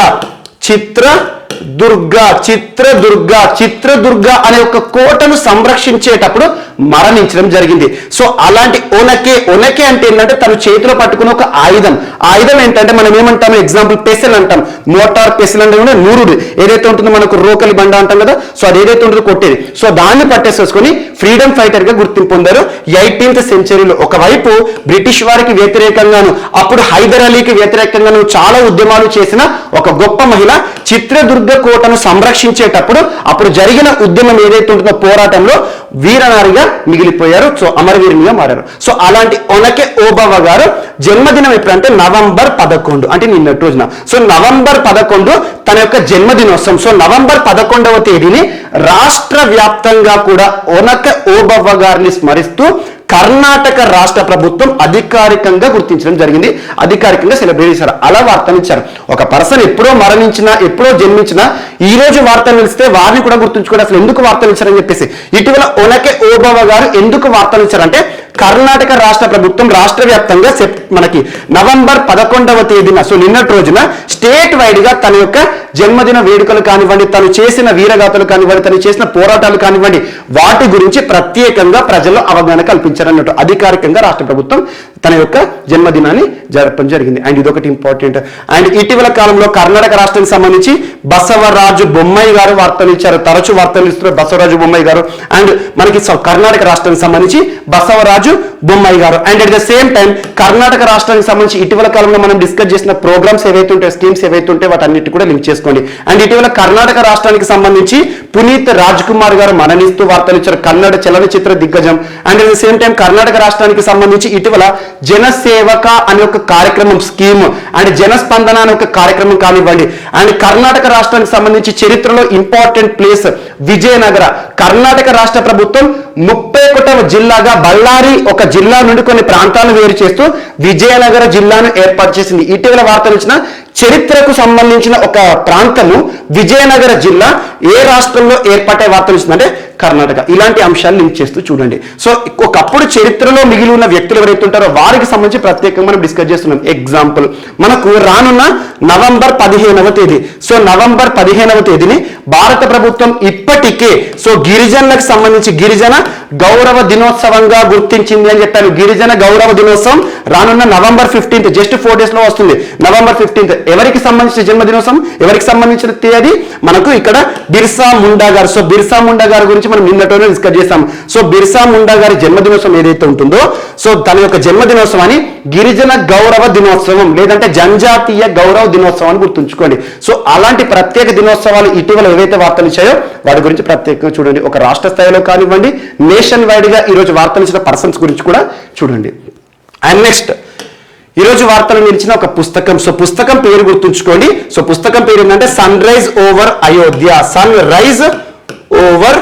అనే ఒక కోటను సంరక్షించేటప్పుడు మరణించడం జరిగింది. సో అలాంటి ఒనకే అంటే ఏంటంటే తను చేతిలో పట్టుకున్న ఒక ఆయుధం. ఆయుధం ఏంటంటే మనం ఏమంటాము, ఎగ్జాంపుల్ పెసెల్ అంటాం, మోటార్ పెసెల్ అంటే కూడా నూరుడు ఏదైతే ఉంటుందో మనకు రోకలి బండ అంటాం కదా, సో అది ఏదైతే ఉంటుందో కొట్టేది. సో దాన్ని పట్టేసేసుకొని ఫ్రీడమ్ ఫైటర్ గా గుర్తింపు పొందారు 18th సెంచరీలో. ఒకవైపు బ్రిటిష్ వారికి వ్యతిరేకంగాను అప్పుడు హైదర్ అలీకి వ్యతిరేకంగాను చాలా ఉద్యమాలు చేసిన ఒక గొప్ప మహిళ చిత్రదుర్గ కోటను సంరక్షించేటప్పుడు అప్పుడు జరిగిన ఉద్యమం ఏదైతే ఉంటుందో పోరాటంలో వీరనారిగా మిగిలిపోయారు. సో అమరవీరునిగా మారారు. సో అలాంటి ఒనకే ఓబవ్వ గారు జన్మదినం ఎప్పుడంటే November 11 అంటే నిన్నటి రోజున. సో November 11 తన యొక్క జన్మదినోత్సవం. సో November 11వ తేదీని రాష్ట్ర వ్యాప్తంగా కూడా ఒనకే ఓబవ్వ గారిని స్మరిస్తూ కర్ణాటక రాష్ట్ర ప్రభుత్వం అధికారికంగా గుర్తించడం జరిగింది, అధికారికంగా సెలబ్రేట్ చేశారు. అలా వార్తలు ఇచ్చారు. ఒక పర్సన్ ఎప్పుడో మరణించినా ఎప్పుడో జన్మించినా ఈ రోజు వార్తలు ఇస్తే వారిని కూడా గుర్తుంచుకోవడం అసలు ఎందుకు వార్తలు ఇచ్చారని చెప్పేసి ఇటీవల ఒనకే ఓబవ్వ గారు ఎందుకు వార్తలు ఇచ్చారంటే కర్ణాటక రాష్ట్ర ప్రభుత్వం రాష్ట్ర వ్యాప్తంగా మనకి November 11వ తేదీన సో నిన్నటి రోజున స్టేట్ వైడ్ గా తన యొక్క జన్మదిన వేడుకలు కానివ్వండి, తను చేసిన వీరగాథలు కానివ్వండి, తను చేసిన పోరాటాలు కానివ్వండి, వాటి గురించి ప్రత్యేకంగా ప్రజల్లో అవగాహన కల్పించారన్నట్టు అధికారికంగా రాష్ట్ర ప్రభుత్వం తన యొక్క జన్మదినాన్ని జరపడం జరిగింది. అండ్ ఇదొకటి ఇంపార్టెంట్. అండ్ ఇటీవల కాలంలో కర్ణాటక రాష్ట్రానికి సంబంధించి బసవరాజు బొమ్మాయి గారు వార్తలు ఇచ్చారు. తరచూ వార్తలు ఇస్తున్నారు బసవరాజు బొమ్మాయి గారు. అండ్ మనకి కర్ణాటక రాష్ట్రానికి సంబంధించి బసవరాజు బొమ్మాయి గారు. And at the same time Karnataka రాష్ట్రానికి సంబంధించి ఇటీవల కాలంలో మనం డిస్కస్ చేసిన ప్రోగ్రామ్స్ ఏవైతే ఉంటాయి, స్కీమ్స్ ఏవైతే ఉంటాయి, వాటన్నిటి కూడా లింక్ చేసుకోండి. అండ్ ఇటీవల కర్ణాటక రాష్ట్రానికి సంబంధించి పునీత్ రాజ్ కుమార్ గారు మరణిస్తూ వార్తలు ఇచ్చారు, కన్నడ చలనచిత్ర దిగ్గజం. And at the same time Karnataka రాష్ట్రానికి సంబంధించి ఇటీవల జనసేవక అనే ఒక కార్యక్రమం స్కీమ్ అండ్ జనస్పందన అనే ఒక కార్యక్రమం కానివ్వండి. అండ్ కర్ణాటక రాష్ట్రానికి సంబంధించి చరిత్రలో ఇంపార్టెంట్ ప్లేస్ విజయనగర. కర్ణాటక రాష్ట్ర ప్రభుత్వం 31వ జిల్లాగా బళ్ళారి ఒక జిల్లా నుండి కొన్ని ప్రాంతాలను వేరు చేస్తూ విజయనగర జిల్లాను ఏర్పాటు చేసింది. ఇటీవల వార్తలు ఇచ్చిన చరిత్రకు సంబంధించిన ఒక ప్రాంతము విజయనగర జిల్లా ఏ రాష్ట్రంలో ఏర్పాటే వార్తలు ఇస్తుందంటే కర్ణాటక. ఇలాంటి అంశాలు లింక్ చేస్తూ చూడండి. సో ఒకప్పుడు చరిత్రలో మిగిలి ఉన్న వ్యక్తులు ఎవరైతే ఉంటారో వారికి సంబంధించి ప్రత్యేకంగా మనం డిస్కస్ చేస్తున్నాం. ఎగ్జాంపుల్ మనకు రానున్న November 15వ తేదీ. సో November 15వ తేదీని భారత ప్రభుత్వం ఇప్పటికే సో గిరిజనులకు సంబంధించి గిరిజన గౌరవ దినోత్సవంగా గుర్తించింది అని చెప్పాను. గిరిజన గౌరవ దినోత్సవం రానున్న November 15th జస్ట్ 4 days లో వస్తుంది. November 15th ఎవరికి సంబంధించిన జన్మదినోత్సవం, ఎవరికి సంబంధించిన తేదీ మనకు ఇక్కడ బిర్సా ముండా గారు. సో బిర్సా ముండా గారి గురించి మనం నిన్నటోనే డిస్కస్ చేసాం. సో బిర్సా ముండా గారి జన్మదినోత్సవం ఏదైతే ఉంటుందో సో తన యొక్క జన్మదినోత్సవాన్ని గిరిజన గౌరవ దినోత్సవం లేదంటే జనజాతీయ గౌరవ దినోత్సవం అని గుర్తుంచుకోండి. సో అలాంటి ప్రత్యేక దినోత్సవాలు ఇటీవల ఏవైతే వార్తలు ఇచ్చాయో వాటి గురించి ప్రత్యేకంగా చూడండి. ఒక రాష్ట్ర స్థాయిలో కానివ్వండి, నేషన్ వైడ్ గా ఈరోజు వార్తలు ఇచ్చిన పర్సన్స్ గురించి కూడా చూడండి. అండ్ నెక్స్ట్ ఈరోజు వార్తలు నిలిచిన ఒక పుస్తకం. సో పుస్తకం పేరు గుర్తుంచుకోండి. సో పుస్తకం పేరు ఏంటంటే sunrise over Ayodhya. Sunrise over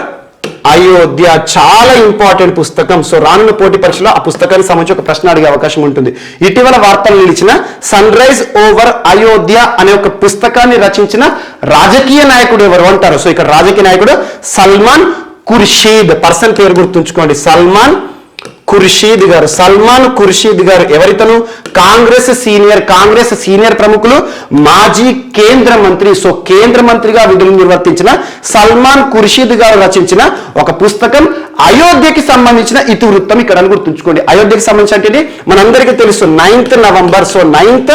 Ayodhya చాలా ఇంపార్టెంట్ పుస్తకం. సో రానున్న పోటీ పరీక్షలో ఆ పుస్తకానికి సంబంధించి ఒక ప్రశ్న అడిగే అవకాశం ఉంటుంది. ఇటీవల వార్తలు నిలిచిన సన్ రైజ్ ఓవర్ అయోధ్య అనే ఒక పుస్తకాన్ని రచించిన రాజకీయ నాయకుడు ఎవరు అంటారు. సో ఇక్కడ రాజకీయ నాయకుడు సల్మాన్ ఖుర్షీద్. పర్సన్ పేరు గుర్తుంచుకోండి, సల్మాన్ ఖుర్షీద్ గారు. సల్మాన్ ఖుర్షీద్ గారు ఎవరితను కాంగ్రెస్ సీనియర్ ప్రముఖులు, మాజీ కేంద్ర మంత్రి. సో కేంద్ర మంత్రిగా విధులు నిర్వర్తించిన సల్మాన్ ఖుర్షీద్ గారు రచించిన ఒక పుస్తకం అయోధ్యకి సంబంధించిన ఇతివృత్తం ఇక్కడ అని గుర్తుంచుకోండి. అయోధ్యకి సంబంధించి అంటే మనందరికీ తెలుసు 9th November. So 9th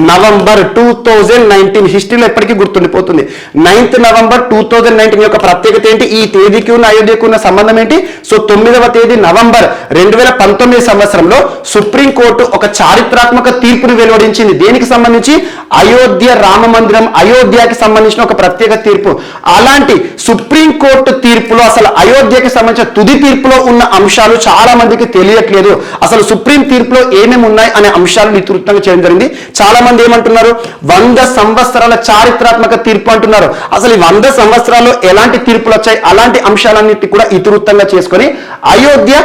November 2019 హిస్టరీలో ఎప్పటికీ గుర్తుండిపోతుంది. 9th November 2019 యొక్క ప్రత్యేకత ఏంటి, ఈ తేదీకి ఉన్న అయోధ్యకు ఉన్న సంబంధం ఏంటి. సో 9వ తేదీ నవంబర్ 2019 సంవత్సరంలో సుప్రీంకోర్టు ఒక చారిత్రాత్మక తీర్పును వెలువడించింది. దేనికి సంబంధించి అయోధ్య రామ మందిరం అయోధ్యకి సంబంధించిన ఒక ప్రత్యేక తీర్పు. అలాంటి సుప్రీంకోర్టు తీర్పులో అసలు అయోధ్యకి సంబంధించిన తుది తీర్పులో ఉన్న అంశాలు చాలా మందికి తెలియట్లేదు. అసలు సుప్రీం తీర్పులో ఏమేమి ఉన్నాయి అనే అంశాలను ఇతివృత్తంగా చేయడం జరిగింది. చాలా మంది ఏమంటున్నారు 100 సంవత్సరాల చారిత్రాత్మక తీర్పు అంటున్నారు. అసలు ఈ 100 సంవత్సరాల్లో ఎలాంటి తీర్పులు వచ్చాయి అలాంటి అంశాలన్నిటి కూడా ఇతివృత్తంగా చేసుకొని అయోధ్య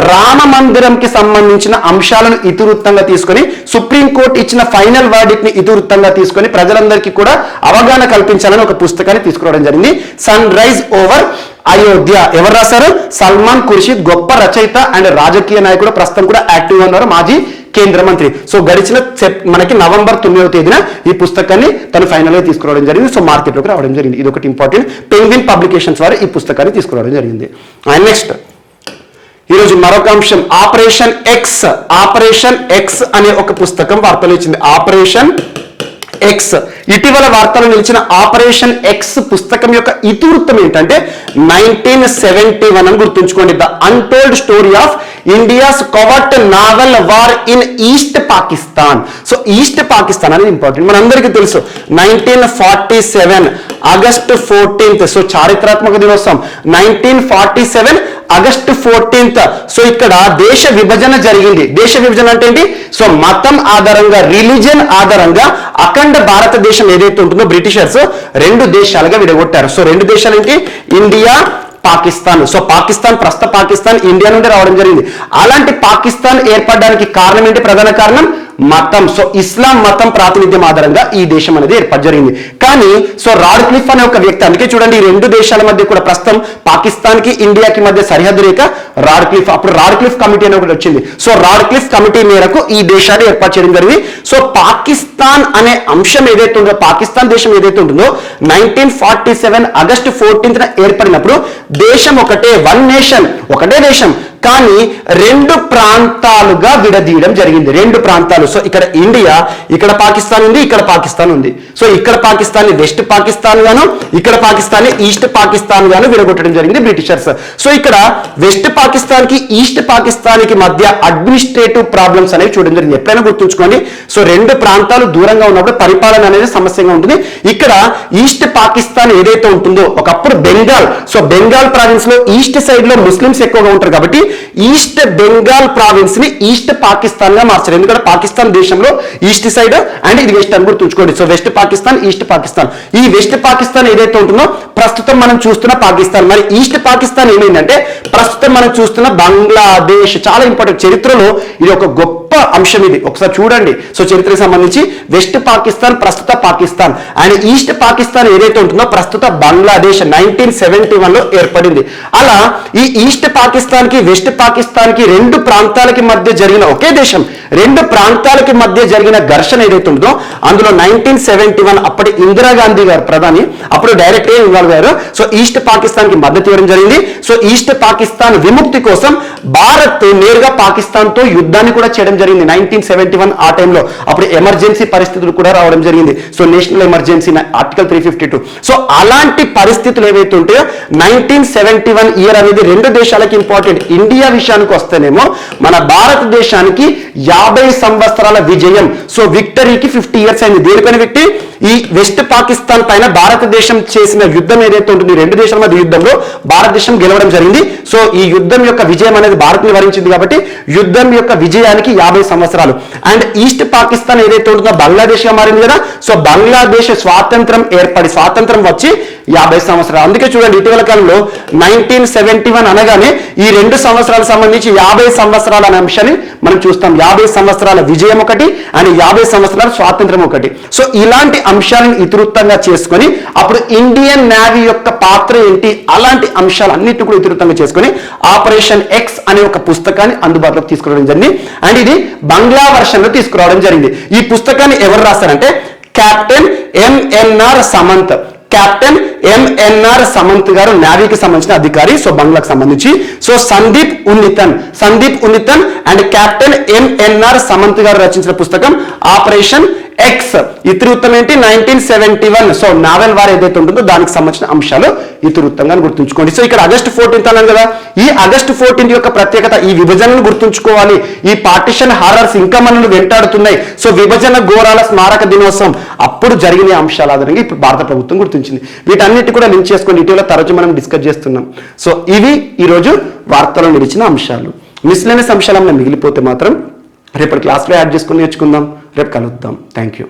రామ మందిరంకి సంబంధించిన అంశాలను ఇతివృత్తంగా తీసుకొని సుప్రీంకోర్టు ఇచ్చిన ఫైనల్ వర్డిక్ట్ ని ఇతివృత్తంగా తీసుకొని ప్రజలందరికీ కూడా అవగాహన కల్పించాలని ఒక పుస్తకాన్ని తీసుకురావడం జరిగింది. Sunrise over Ayodhya. ఎవరు రాశారు? సల్మాన్ ఖుర్షీద్. గొప్ప రచయిత అండ్ రాజకీయ నాయకుడు, ప్రస్తుతం కూడా యాక్టివ్గా ఉన్నారు, మాజీ కేంద్ర మంత్రి. సో గడిచిన మనకి November 9వ తేదీన ఈ పుస్తకాన్ని తను ఫైనల్ గా తీసుకురావడం జరిగింది. సో మార్కెట్లోకి రావడం జరిగింది. ఇది ఒకటి ఇంపార్టెంట్. పెంగ్విన్ పబ్లికేషన్స్ వారు ఈ పుస్తకాన్ని తీసుకురావడం జరిగింది. అండ్ నెక్స్ట్ ఈరోజు మరొక అంశం ఆపరేషన్ ఎక్స్ అనే ఒక పుస్తకం వార్తలు ఇచ్చింది. ఆపరేషన్ ఎక్స్ ఇటీవల వార్తలు నిలిచిన ఆపరేషన్ ఎక్స్ పుస్తకం యొక్క ఇతివృత్తం ఏంటంటే 1971 అని గుర్తుంచుకోండి. The untold story of India's covert naval war in east Pakistan. So east Pakistan అనేది ఇంపార్టెంట్, మనందరికీ తెలుసు 1947 ఆగస్టు 14th. సో చారిత్రాత్మక దినోత్సవం 1947 ఆగస్టు 14th. సో ఇక్కడ దేశ విభజన జరిగింది. దేశ విభజన అంటే ఏంటి? సో మతం ఆధారంగా, రిలీజియన్ ఆధారంగా అఖండ భారతదేశం ఏదైతే ఉంటుందో బ్రిటిషర్స్ 2 దేశాలుగా విడగొట్టారు. సో 2 దేశాలు ఏంటి? ఇండియా, పాకిస్తాన్. సో పాకిస్తాన్, ప్రస్తుత పాకిస్తాన్ ఇండియా నుండి రావడం జరిగింది. అలాంటి పాకిస్తాన్ ఏర్పడడానికి కారణం ఏంటి? ప్రధాన కారణం మతం. సో ఇస్లాం మతం ప్రాతినిధ్యం ఆధారంగా ఈ దేశం అనేది ఏర్పాటు జరిగింది. కానీ సో రాడ్క్లిఫ్ అనే ఒక వ్యక్తి, అందుకే చూడండి ఈ 2 దేశాల మధ్య కూడా ప్రస్తుతం పాకిస్తాన్ కి ఇండియాకి మధ్య సరిహద్దు రేఖ రాడ్క్లిఫ్. అప్పుడు రాడ్క్లిఫ్ కమిటీ అని ఒకటి వచ్చింది. సో రాడ్క్లిఫ్ కమిటీ మేరకు ఈ దేశాన్ని ఏర్పాటు చేయడం జరిగింది. సో పాకిస్తాన్ అనే అంశం ఏదైతే ఉందో, పాకిస్తాన్ దేశం ఏదైతే ఉంటుందో 1947 ఆగస్టు 14th ఏర్పడినప్పుడు దేశం ఒకటే, వన్ నేషన్, ఒకటే దేశం, కానీ 2 ప్రాంతాలుగా విడదీయడం జరిగింది. 2 ప్రాంతాలు. సో ఇక్కడ ఇండియా, ఇక్కడ పాకిస్తాన్ ఉంది, ఇక్కడ పాకిస్తాన్ ఉంది. సో ఇక్కడ పాకిస్తాన్ వెస్ట్ పాకిస్తాన్ గాను, ఇక్కడ పాకిస్తాన్ ఈస్ట్ పాకిస్తాన్ గాను విడగొట్టడం జరిగింది బ్రిటిషర్స్. సో ఇక్కడ వెస్ట్ పాకిస్తాన్ కి ఈస్ట్ పాకిస్తాన్ కి మధ్య అడ్మినిస్ట్రేటివ్ ప్రాబ్లమ్స్ అనేవి చూడడం జరిగింది. ఎప్పుడైనా గుర్తుంచుకోండి, సో 2 ప్రాంతాలు దూరంగా ఉన్నప్పుడు పరిపాలన అనేది సమస్యగా ఉంటుంది. ఇక్కడ ఈస్ట్ పాకిస్తాన్ ఏదైతే ఉంటుందో, ఒకప్పుడు బెంగాల్, సో బెంగాల్ ప్రావిన్స్ లో ఈస్ట్ సైడ్ లో ముస్లిమ్స్ ఎక్కువగా ఉంటారు కాబట్టి ఈస్ట్ బెంగాల్ ప్రావిన్స్ ని ఈస్ట్ పాకిస్తాన్ గా మార్చారు. ఎందుకంటే పాకిస్తాన్ దేశంలో ఈస్ట్ సైడ్ అండ్ ఇది వెస్ట్ అని గుర్తుంచుకోండి. So west Pakistan, east Pakistan. ఈ వెస్ట్ పాకిస్తాన్ ఏదైతే ఉంటుందో ప్రస్తుతం మనం చూస్తున్న పాకిస్తాన్. మరి ఈస్ట్ పాకిస్తాన్ ఏమైందంటే ప్రస్తుతం మనం చూస్తున్న బంగ్లాదేశ్. చాలా ఇంపార్టెంట్, చరిత్రలో ఇది ఒక గొప్ప అంశం. ఇది ఒకసారి చూడండి. సో చరిత్రకు సంబంధించి వెస్ట్ పాకిస్తాన్ ప్రస్తుత పాకిస్తాన్ అండ్ ఈస్ట్ పాకిస్తాన్ ఏదైతే ఉంటుందో ప్రస్తుత బంగ్లాదేశ్ 1971 లో ఏర్పడింది. అలా ఈ ఈస్ట్ పాకిస్తాన్ కి వెస్ట్ పాకిస్తాన్ కి 2 ప్రాంతాలకి మధ్య జరిగిన, ఒకే దేశం 2 ప్రాంతాలకి మధ్య జరిగిన ఘర్షణ ఏదైతే ఉంటుందో అందులో 1971 అప్పటి ఇందిరాగాంధీ గారు ప్రధాని, అప్పుడు డైరెక్ట్ గా ఇన్వాల్వ్ అయ్యారు. సో ఈస్ట్ పాకిస్తాన్ కి మద్దతు ఇవ్వడం జరిగింది. సో ఈస్ట్ పాకిస్తాన్ విముక్తి కోసం భారత్ నేరుగా పాకిస్తాన్ తో యుద్ధాన్ని కూడా చేయడం జరిగింది 1971 ఆ టైంలో. అప్పుడు ఎమర్జెన్సీ పరిస్థితులు కూడా రావడం జరిగింది. So national emergency article 352. So అలాంటి పరిస్థితులు ఏవైతే ఉంటాయో 1971 ఇయర్ అనేది 2 దేశాలకి ఇంపార్టెంట్. ఇండియా విషయానికి వస్తేనేమో మన భారతదేశానికి 50 సంవత్సరాల విజయం. సో విక్టరీకి 50 years అయింది. దేనిపైన విక్టరీ? ఈ వెస్ట్ పాకిస్తాన్ పైన భారతదేశం చేసిన యుద్ధం ఏదైతే ఉంటుంది, 2 దేశాల మధ్య యుద్ధంలో భారతదేశం గెలవడం జరిగింది. సో ఈ యుద్ధం యొక్క విజయం అనేది భారత్ని వరించింది కాబట్టి యుద్ధం యొక్క విజయానికి 50 సంవత్సరాలు. అండ్ ఈస్ట్ పాకిస్తాన్ ఏదైతే ఉంటుందో బంగ్లాదేశ్ గా మారింది కదా. సో బంగ్లాదేశ్ స్వాతంత్రం వచ్చి 50 సంవత్సరాలు. అందుకే చూడండి ఇటీవల కాలంలో 1971 అనగానే ఈ 2 సంవత్సరాలకు సంబంధించి 50 సంవత్సరాల అనే అంశాన్ని మనం చూస్తాం. 50 సంవత్సరాల విజయం ఒకటి అండ్ 50 సంవత్సరాల స్వాతంత్రం ఒకటి. సో ఇలాంటి అంశాలను ఇతివృత్తంగా చేసుకొని అప్పుడు ఇండియన్ నేవీ యొక్క పాత్ర ఏంటి, అలాంటి అంశాలన్నిటి కూడా ఇతివృత్తంగా చేసుకొని ఆపరేషన్ ఎక్స్ అనే ఒక పుస్తకాన్ని అందుబాటులోకి తీసుకురావడం జరిగింది. అండ్ ఇది బంగ్లా వర్షన్ లో తీసుకురావడం జరిగింది. ఈ పుస్తకాన్ని ఎవరు రాస్తారంటే captain MNR Samant. Captain MNR Samant గారు నేవీకి సంబంధించిన అధికారి. సో బంగ్లాకు సంబంధించి. So Sandeep Unnithan and captain MNR Samant గారు రచించిన పుస్తకం ఆపరేషన్ ఎక్స్. ఇతివృత్తం ఏంటి? 1971. సో నావెల్ వార్ ఏదైతే ఉంటుందో దానికి సంబంధించిన అంశాలు ఇతివృత్తంగా గుర్తుంచుకోండి. సో ఇక్కడ ఆగస్టు 14th అన్నాను కదా. ఈ ఆగస్టు 14th యొక్క ప్రత్యేకత, ఈ విభజనను గుర్తుంచుకోవాలి. ఈ పార్టిషన్ హారర్స్ ఇంకా మనల్ని వెంటాడుతున్నాయి. సో విభజన ఘోరాల స్మారక దినోత్సవం అప్పుడు జరిగిన అంశాల ఆధారంగా ఇప్పుడు భారత ప్రభుత్వం గుర్తించింది. వీటన్నిటి కూడా లింక్ చేసుకొని ఇటీవల తరచు మనం డిస్కస్ చేస్తున్నాం. సో ఇవి ఈరోజు వార్తలో నిలిచిన అంశాలు. మిస్లైనస్ అంశాలు మిగిలిపోతే మాత్రం రేపటి క్లాస్లో యాడ్ చేసుకుని నేర్చుకుందాం. రేపు కలుద్దాం. Thank you.